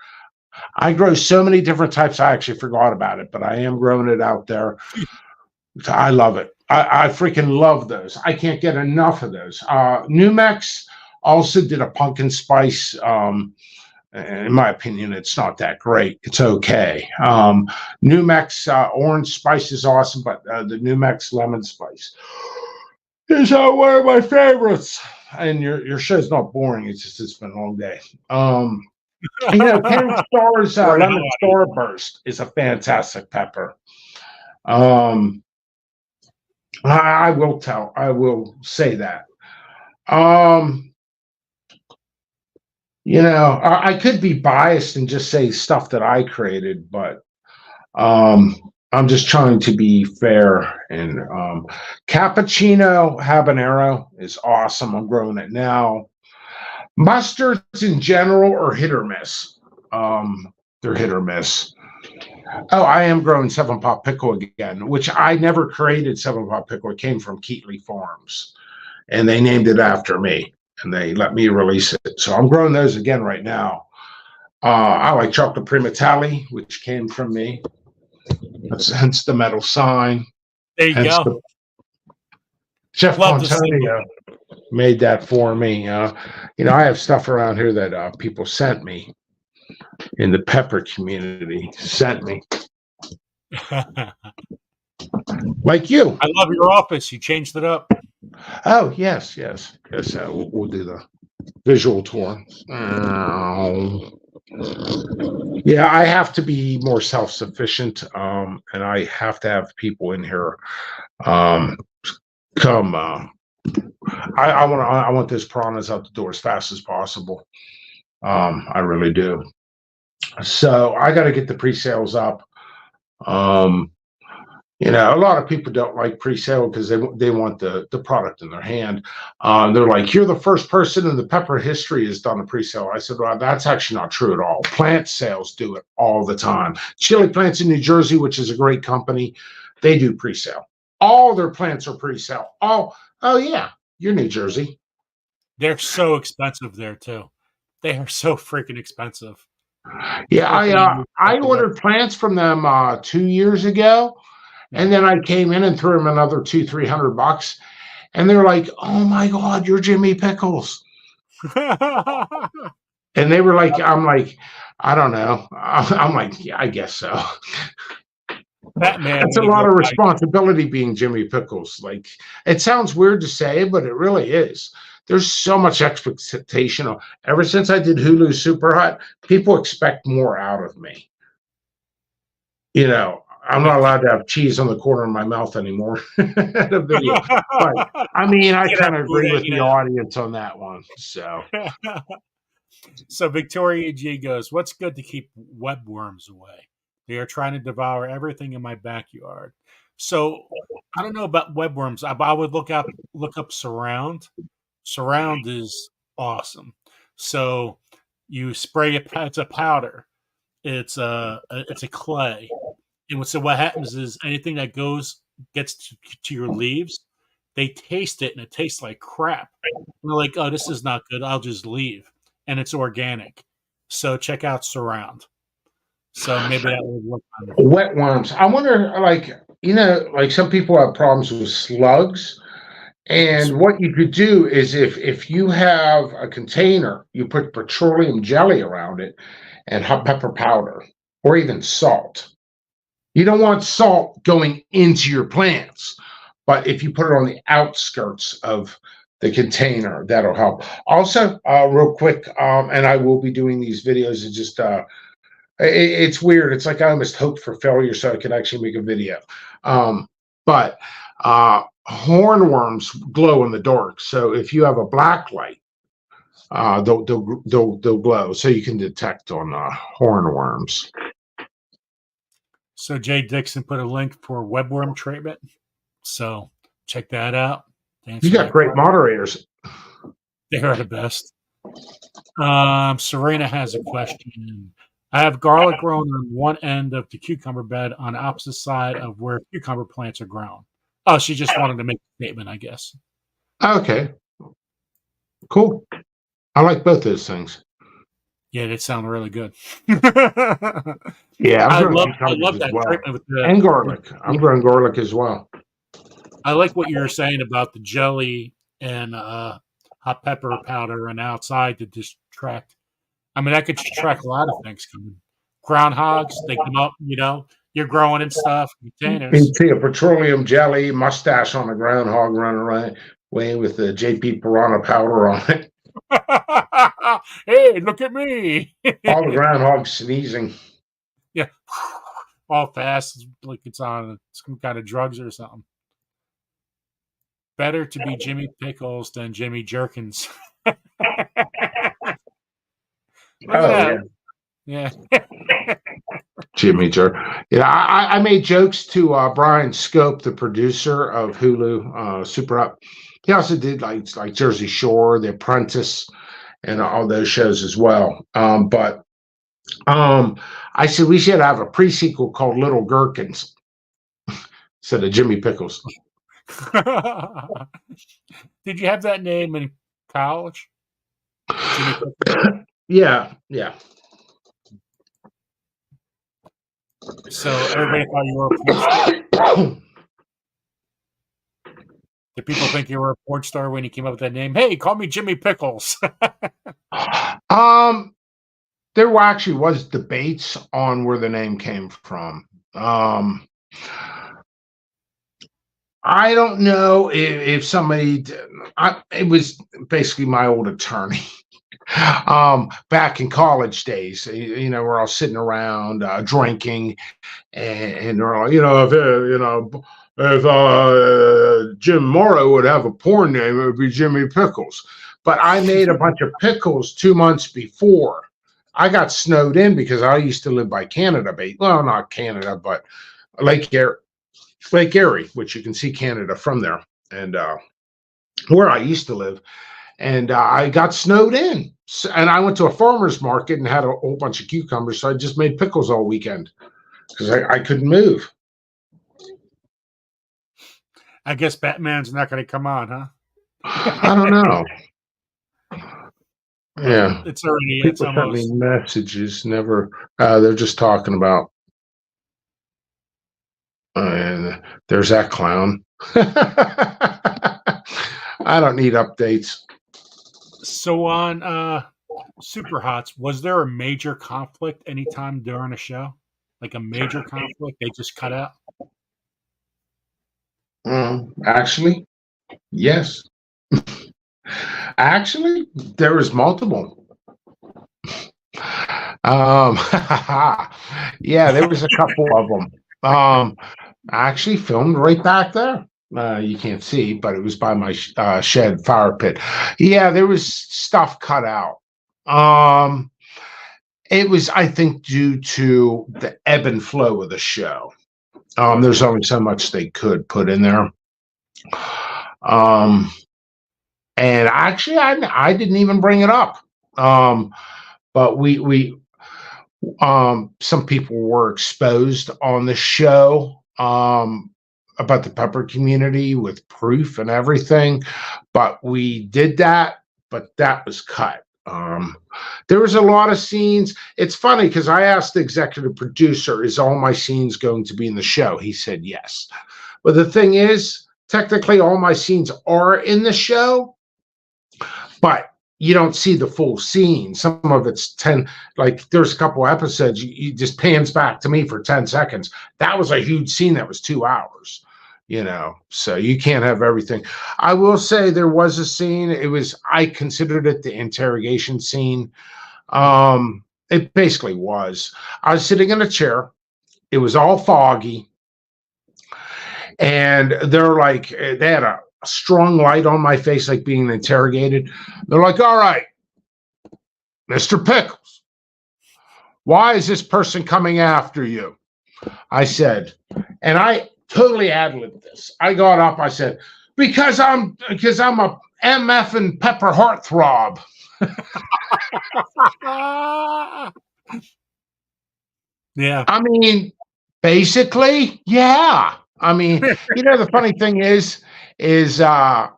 I grow so many different types. I actually forgot about it, but I am growing it out there. I love it. I freaking love those. I can't get enough of those. New Mex also did a pumpkin spice. In my opinion, it's not that great. It's okay. New Mex orange spice is awesome, but the New Mex lemon spice is one of my favorites. And your show's not boring. It's been a long day. 10 Stars Lemon Starburst is a fantastic pepper. I will say that. I could be biased and just say stuff that I created, but I'm just trying to be fair. And cappuccino habanero is awesome. I'm growing it now. Mustards in general are hit or miss. They're hit or miss. Oh, I am growing 7-Pot Pickle again, which I never created. 7-Pot Pickle. It came from Keatley Farms, and they named it after me, and they let me release it. So I'm growing those again right now. I like Chocolate Primatali, which came from me. That's hence the metal sign. There you go. Chef Antonio made that for me. I have stuff around here that people sent me in the pepper community. Sent me. Like you. I love your office. You changed it up. Oh, yes. We'll do the visual tour. Yeah, I have to be more self-sufficient, and I have to have people in here come. I want those piranhas out the door as fast as possible. I really do. So I got to get the pre-sales up. You know, a lot of people don't like pre-sale because they want the product in their hand. They're like, you're the first person in the pepper history has done a pre-sale. I said, well, that's actually not true at all. Plant sales do it all the time. Chili Plants in New Jersey, which is a great company, they do pre-sale. All their plants are pre-sale. Oh yeah, you're New Jersey. They're so expensive there too. They are so freaking expensive. Yeah, I ordered plants from them 2 years ago. And then I came in and threw them another $200-300, and they're like, "Oh my God, you're Jimmy Pickles!" And they were like, "I'm like, I don't know." I'm like, "Yeah, I guess so." Batman. That's a lot of responsibility being Jimmy Pickles. Like, it sounds weird to say, but it really is. There's so much expectation. Ever since I did Hulu Super Hot, people expect more out of me. You know. I'm not allowed to have cheese on the corner of my mouth anymore. The video. But I mean, I kind of agree with the audience on that one. So Victoria G goes, what's good to keep webworms away? They are trying to devour everything in my backyard. So I don't know about webworms. I would look up Surround. Surround is awesome. So you spray it. It's a powder. It's a clay. And so what happens is anything that gets to your leaves, they taste it and it tastes like crap. And they're like, oh, this is not good. I'll just leave. And it's organic. So check out Surround. So maybe that will work on it. Wetworms. I wonder, like some people have problems with slugs. And what you could do is if you have a container, you put petroleum jelly around it and hot pepper powder or even salt. You don't want salt going into your plants, but if you put it on the outskirts of the container, that'll help. Also, real quick, and I will be doing these videos. It's just, it's weird. It's like I almost hoped for failure so I could actually make a video. But hornworms glow in the dark. So if you have a black light, they'll glow. So you can detect on hornworms. So Jay Dixon put a link for webworm treatment. So check that out. You got great moderators. They are the best. Serena has a question. I have garlic grown on one end of the cucumber bed on the opposite side of where cucumber plants are grown. Oh, she just wanted to make a statement, I guess. Okay. Cool. I like both those things. Yeah, they sound really good. Yeah, I love that treatment with and garlic. I'm growing garlic as well. I like what you were saying about the jelly and hot pepper powder and outside to distract. I mean, that could distract a lot of things coming. Groundhogs, they come up, you're growing and stuff. Containers. You see a petroleum jelly mustache on a groundhog running away with the JP Piranha powder on it. Hey, look at me. All the groundhogs sneezing. Yeah. All fast, like it's on some kind of drugs or something. Better to be Jimmy Pickles than Jimmy Jerkins. Yeah. Jimmy Jerk. Yeah, I made jokes to Brian Scope, the producer of Hulu Super Up. He also did like Jersey Shore, The Apprentice, and all those shows as well. But I said we should have a pre-sequel called Little Gherkins instead of Jimmy Pickles. Did you have that name in college? Yeah. So everybody thought you were a porn star? Did people think you were a porn star when you came up with that name? Hey, call me Jimmy Pickles. There actually was debates on where the name came from. I don't know if somebody. It was basically my old attorney. Back in college days, we're all sitting around drinking, and we're all, if Jim Morrow would have a porn name, it would be Jimmy Pickles. But I made a bunch of pickles 2 months before. I got snowed in because I used to live by Canada Bay. Well, not Canada, but Lake Erie. Lake Erie, which you can see Canada from there, and where I used to live. And I got snowed in. And I went to a farmer's market and had a whole bunch of cucumbers. So I just made pickles all weekend because I couldn't move. I guess Batman's not going to come on, huh? I don't know. Yeah. It's already, People it's sent almost. me messages. Never. They're just talking about. And there's that clown. I don't need updates. So on Super Hots, was there a major conflict anytime during a show? Like a major conflict they just cut out? Actually, yes. Actually, there was multiple. Yeah, there was a couple of them. I actually filmed right back there. You can't see, but it was by my shed fire pit. Yeah, there was stuff cut out. It was, I think, due to the ebb and flow of the show. There's only so much they could put in there. And actually, I didn't even bring it up. But we some people were exposed on the show about the pepper community with proof and everything. But we did that, but that was cut. There was a lot of scenes. It's funny because I asked the executive producer, is all my scenes going to be in the show? He said yes. But the thing is, technically all my scenes are in the show, but you don't see the full scene. Some of it's 10, like there's a couple episodes, you just pans back to me for 10 seconds. That was a huge scene that was 2 hours, so you can't have everything. I will say there was a scene, I considered it the interrogation scene. It basically was. I was sitting in a chair. It was all foggy. And they had a strong light on my face, like being interrogated. They're like, all right, Mr. Pickles, why is this person coming after you? I said, and I totally ad-libbed this. I got up, I said, because I'm a MF and pepper heartthrob. Yeah. I mean, basically, yeah. I mean, the funny thing is I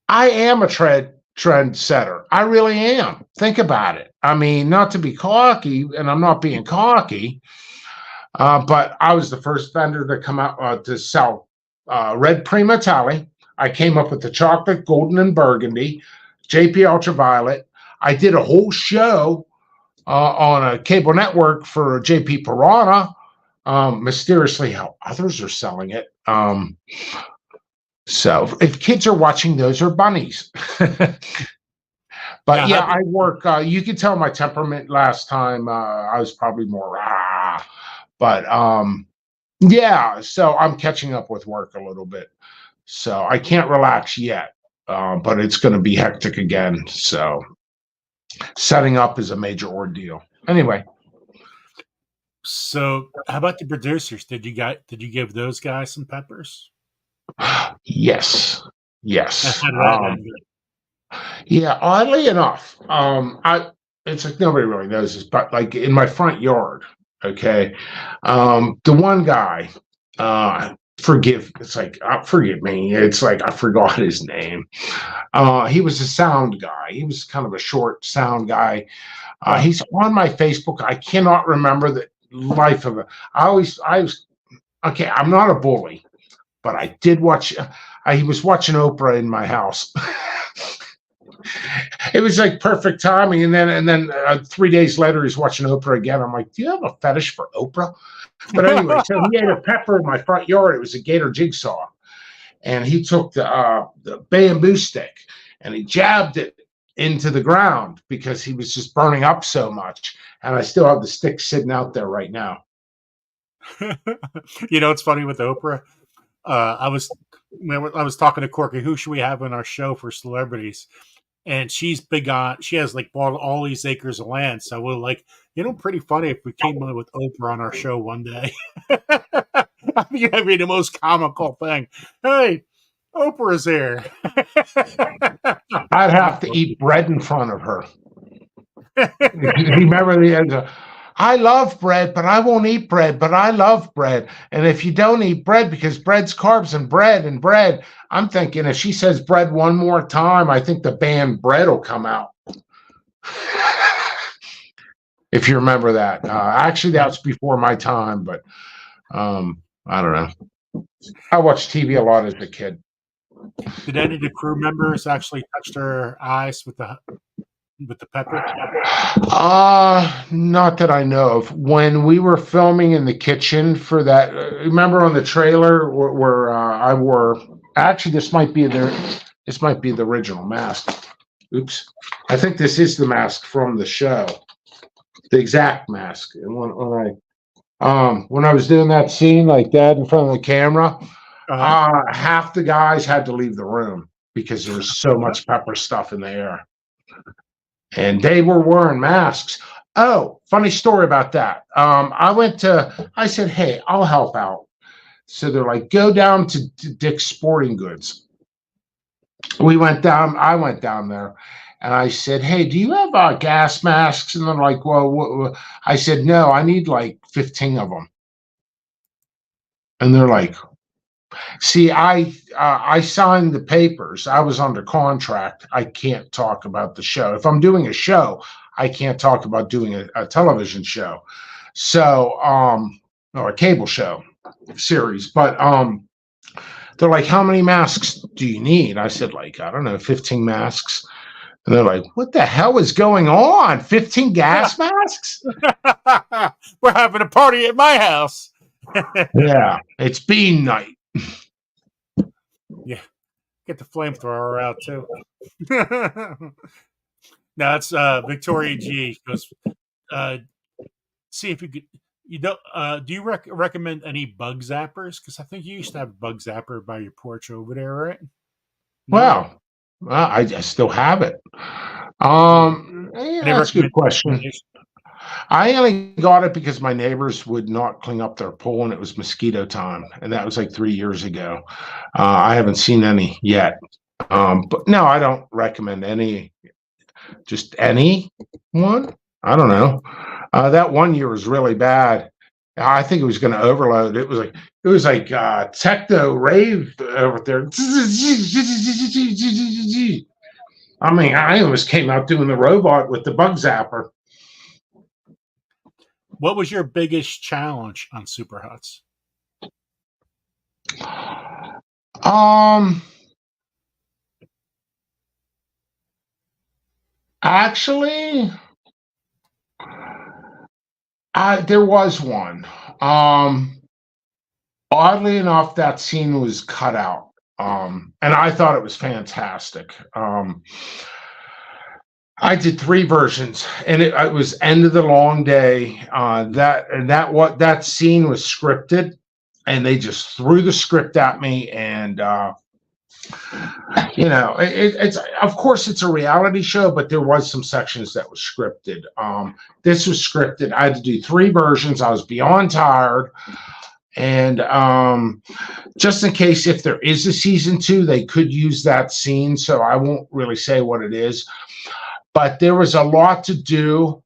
am a trendsetter. I really am. Think about it. I mean, not to be cocky, and I'm not being cocky, but I was the first vendor to come out to sell red Primatali. I came up with the chocolate, golden, and burgundy, JP Ultraviolet. I did a whole show on a cable network for JP Piranha. Mysteriously, how others are selling it. So if kids are watching, those are bunnies. But yeah, I work. You can tell my temperament last time. I was probably more but yeah. So I'm catching up with work a little bit. So I can't relax yet. But it's going to be hectic again. So setting up is a major ordeal. Anyway. So how about the producers? Did you give those guys some peppers? Yes. Yeah, oddly enough, it's like nobody really knows this, but like in my front yard, okay, the one guy, forgive me, it's like I forgot his name. He was a sound guy. He was kind of a short sound guy. He's on my Facebook. I cannot remember the life of it. I was okay. I'm not a bully, but I did watch. He was watching Oprah in my house. It was like perfect timing, and then 3 days later, he's watching Oprah again. I'm like, do you have a fetish for Oprah? But anyway, so he had a pepper in my front yard. It was a gator jigsaw, and he took the bamboo stick and he jabbed it into the ground because he was just burning up so much. And I still have the stick sitting out there right now. It's funny with Oprah. I was talking to Corky, who should we have on our show for celebrities? And she's big on, she has like bought all these acres of land. So we're like, pretty funny if we came in with Oprah on our show one day. I think that'd be the most comical thing. Hey, Oprah's here. I'd have to eat bread in front of her. Remember the end? I love bread, but I won't eat bread, but I love bread. And if you don't eat bread, because bread's carbs and bread, I'm thinking if she says bread one more time, I think the band Bread will come out. If you remember that. Actually, that's before my time, but I don't know. I watched TV a lot as a kid. Did any of the crew members actually touch their eyes with the pepper? Not that I know of. When we were filming in the kitchen for that, remember on the trailer where I wore, actually this might be the original mask. Oops. I think this is the mask from the show. The exact mask. And when I was doing that scene like that in front of the camera, half the guys had to leave the room because there was so much pepper stuff in the air. And they were wearing masks. Oh, funny story about that. I said, hey, I'll help out. So they're like, go down to Dick's Sporting Goods. I went down there and I said, hey, do you have gas masks? And they're like, well, I said, no, I need like 15 of them. And they're like, see, I signed the papers. I was under contract. I can't talk about the show. If I'm doing a show, I can't talk about doing a television show. So, or a cable show series. But they're like, how many masks do you need? I said, like, I don't know, 15 masks. And they're like, what the hell is going on? 15 gas masks? We're having a party at my house. Yeah, it's bean night. Yeah, get the flamethrower out too. No, it's Victoria G goes. See if you could. You don't. Do you recommend any bug zappers? Because I think you used to have a bug zapper by your porch over there, right? Well, I still have it. Yeah, that's a good question. I only got it because my neighbors would not clean up their pool, and it was mosquito time, and that was like 3 years ago. I haven't seen any yet, but no, I don't recommend any. Just any one. I don't know. That one year was really bad. I think it was going to overload. It was like techno rave over there. I mean, I almost came out doing the robot with the bug zapper. What was your biggest challenge on Super Huts? Actually, there was one. Oddly enough, that scene was cut out. And I thought it was fantastic. I did 3 versions, and it was End of the Long Day. That scene was scripted, and they just threw the script at me, and it's of course it's a reality show, but there was some sections that was scripted. This was scripted. I had to do 3 versions. I was beyond tired. And just in case if there is a season 2, they could use that scene. So I won't really say what it is. But there was a lot to do,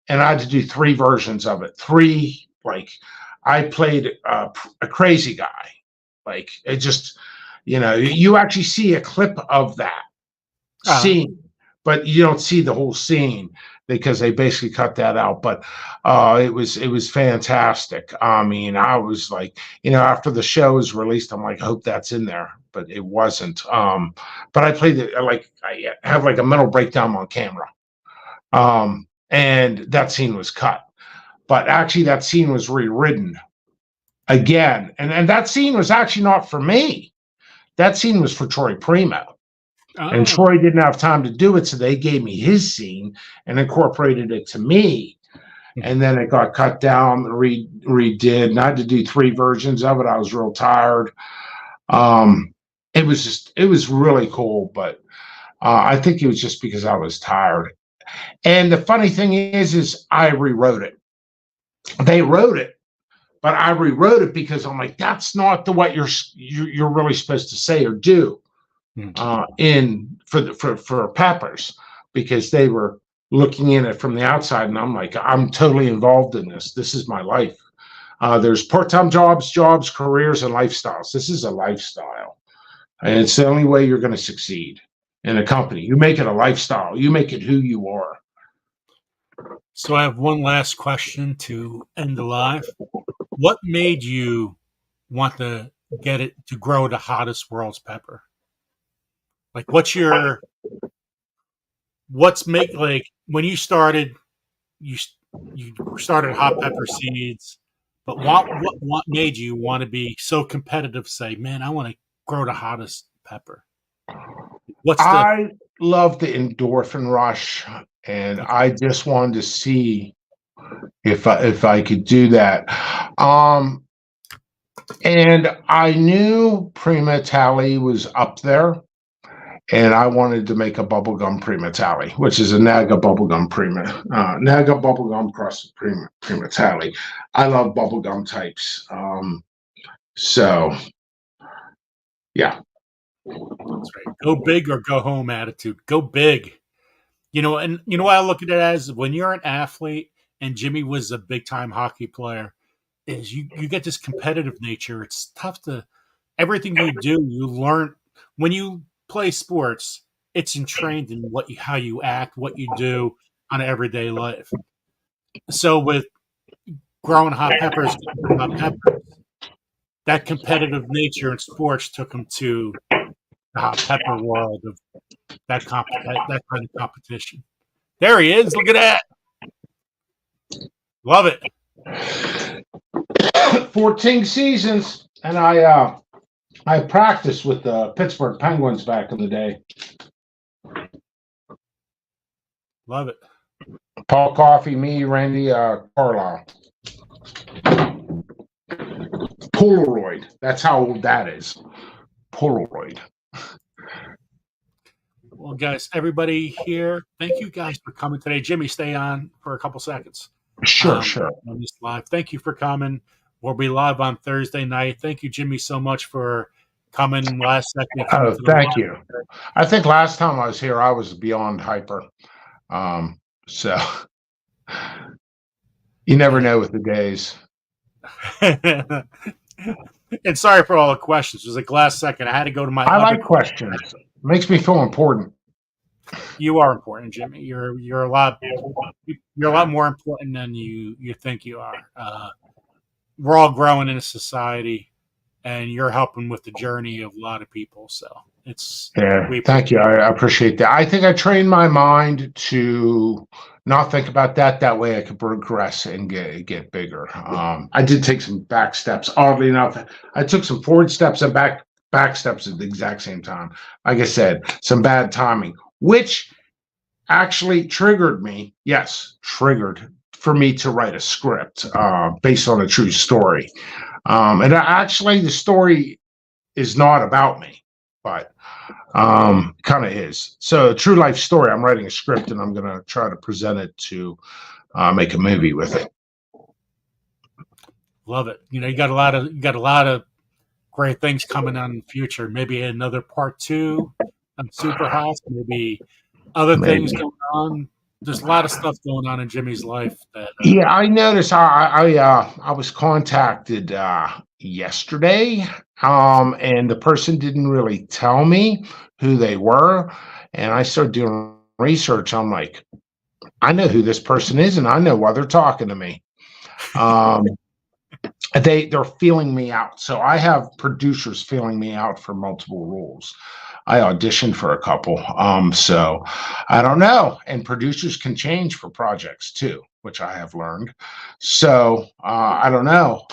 and I had to do 3 versions of it. 3, like, I played a crazy guy. Like, it just, you actually see a clip of that scene, but you don't see the whole scene because they basically cut that out. But it was fantastic. I mean, I was like, after the show was released, I'm like, I hope that's in there, but it wasn't. But I played it like I have like a mental breakdown on camera, and that scene was cut. But actually, that scene was rewritten again, and that scene was actually not for me. That scene was for Troy Primo. And Troy didn't have time to do it, so they gave me his scene and incorporated it to me. And then it got cut down, redid, and I had to do 3 versions of it. I was real tired. It was really cool, but I think it was just because I was tired. And the funny thing is I rewrote it. They wrote it, but I rewrote it because I'm like, that's not what you're really supposed to say or do for peppers, because they were looking in it from the outside, and I'm like, I'm totally involved in this. This is my life. There's part-time jobs, careers, and lifestyles. This is a lifestyle, and it's the only way you're going to succeed in a company. You make it a lifestyle. You make it who you are. So I have one last question to end the live. What made you want to get it to grow the hottest world's pepper? Like, what's like when you started, you started hot pepper seeds, but what made you want to be so competitive? Say, man, I want to grow the hottest pepper. I love the endorphin rush, and I just wanted to see if I could do that. And I knew Prima Tally was up there, and I wanted to make a bubblegum Prima Tally, which is a Naga bubblegum Naga bubblegum cross Prima Tally. I love bubblegum types. So yeah. That's right. Go big or go home attitude. Go big. And you know what I look at it as, when you're an athlete, and Jimmy was a big time hockey player, is you get this competitive nature. It's tough to everything you do, you learn when you play sports, it's entrained in how you act, what you do on everyday life. So with growing hot peppers, that competitive nature in sports took him to the hot pepper world of that kind of competition. There he is. Look at that. Love it. 14 seasons, and I practiced with the Pittsburgh Penguins back in the day. Love it. Paul Coffey, me, Randy Carlisle. Polaroid. That's how old that is. Polaroid. Well, guys, everybody here, thank you guys for coming today. Jimmy, stay on for a couple seconds. Sure. On this live. Thank you for coming. We'll be live on Thursday night. Thank you, Jimmy, so much for coming last second. Oh, thank you. I think last time I was here, I was beyond hyper. So you never know with the days. And sorry for all the questions. It was like last second. I had to go to my. I like questions. It makes me feel important. You are important, Jimmy. You're a lot more important than you think you are. We're all growing in a society, and you're helping with the journey of a lot of people. So thank you. I appreciate that. I think I trained my mind to not think about that. That way I could progress and get bigger. I did take some back steps. Oddly enough, I took some forward steps and back steps at the exact same time. Like I said, some bad timing, which actually triggered for me to write a script based on a true story. And actually, the story is not about me, but kind of is. So a true life story. I'm writing a script, and I'm going to try to present it to make a movie with it. Love it. You got a lot of great things coming on in the future. Maybe another part 2 of Super Hot. Maybe other things going on. There's a lot of stuff going on in Jimmy's life. I noticed. I was contacted yesterday, and the person didn't really tell me who they were, and I started doing research. I'm like, I know who this person is, and I know why they're talking to me. They're feeling me out. So I have producers feeling me out for multiple roles. I auditioned for a couple. So I don't know. And producers can change for projects too, which I have learned. So I don't know.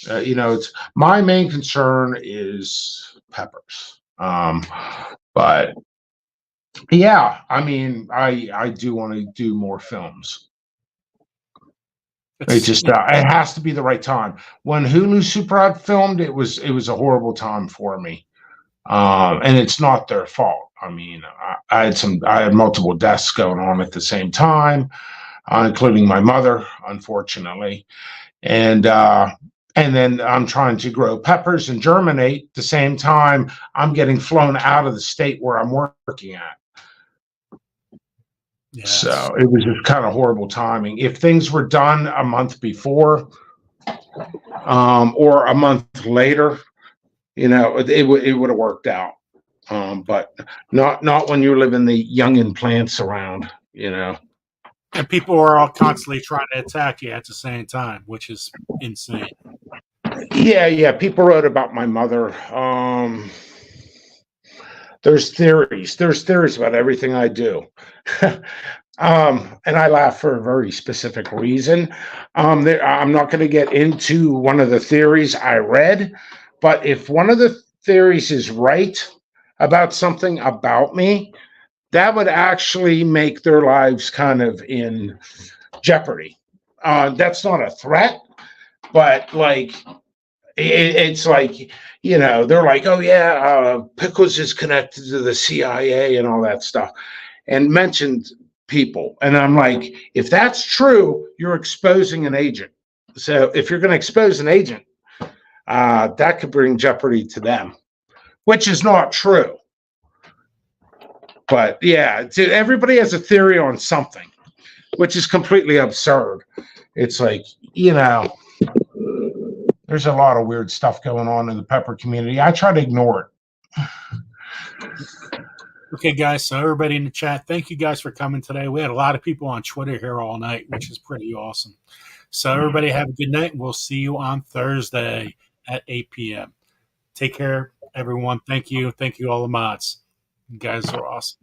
It's my main concern is peppers. But yeah, I mean, I do want to do more films. It just it has to be the right time. When Hulu Super Hot filmed, it was a horrible time for me, and it's not their fault. I mean, I had multiple deaths going on at the same time, including my mother, unfortunately, And then I'm trying to grow peppers and germinate. At the same time, I'm getting flown out of the state where I'm working at. Yes. So it was just kind of horrible timing. If things were done a month before, or a month later, it would have worked out. But not when you're living the youngin plants around, And people are all constantly trying to attack you at the same time, which is insane. Yeah. People wrote about my mother. There's theories. There's theories about everything I do. And I laugh for a very specific reason. I'm not going to get into one of the theories I read, but if one of the theories is right about something about me, that would actually make their lives kind of in jeopardy. That's not a threat, but like, it's like, they're like, oh yeah, Pickles is connected to the CIA and all that stuff, and mentioned people. And I'm like, if that's true, you're exposing an agent. So if you're going to expose an agent, that could bring jeopardy to them, which is not true. But yeah, everybody has a theory on something, which is completely absurd. It's like, there's a lot of weird stuff going on in the pepper community. I try to ignore it. Okay, guys, so everybody in the chat, thank you guys for coming today. We had a lot of people on Twitter here all night, which is pretty awesome. So everybody have a good night, and we'll see you on Thursday at 8 p.m. Take care, everyone. Thank you. Thank you, all the mods. You guys are awesome.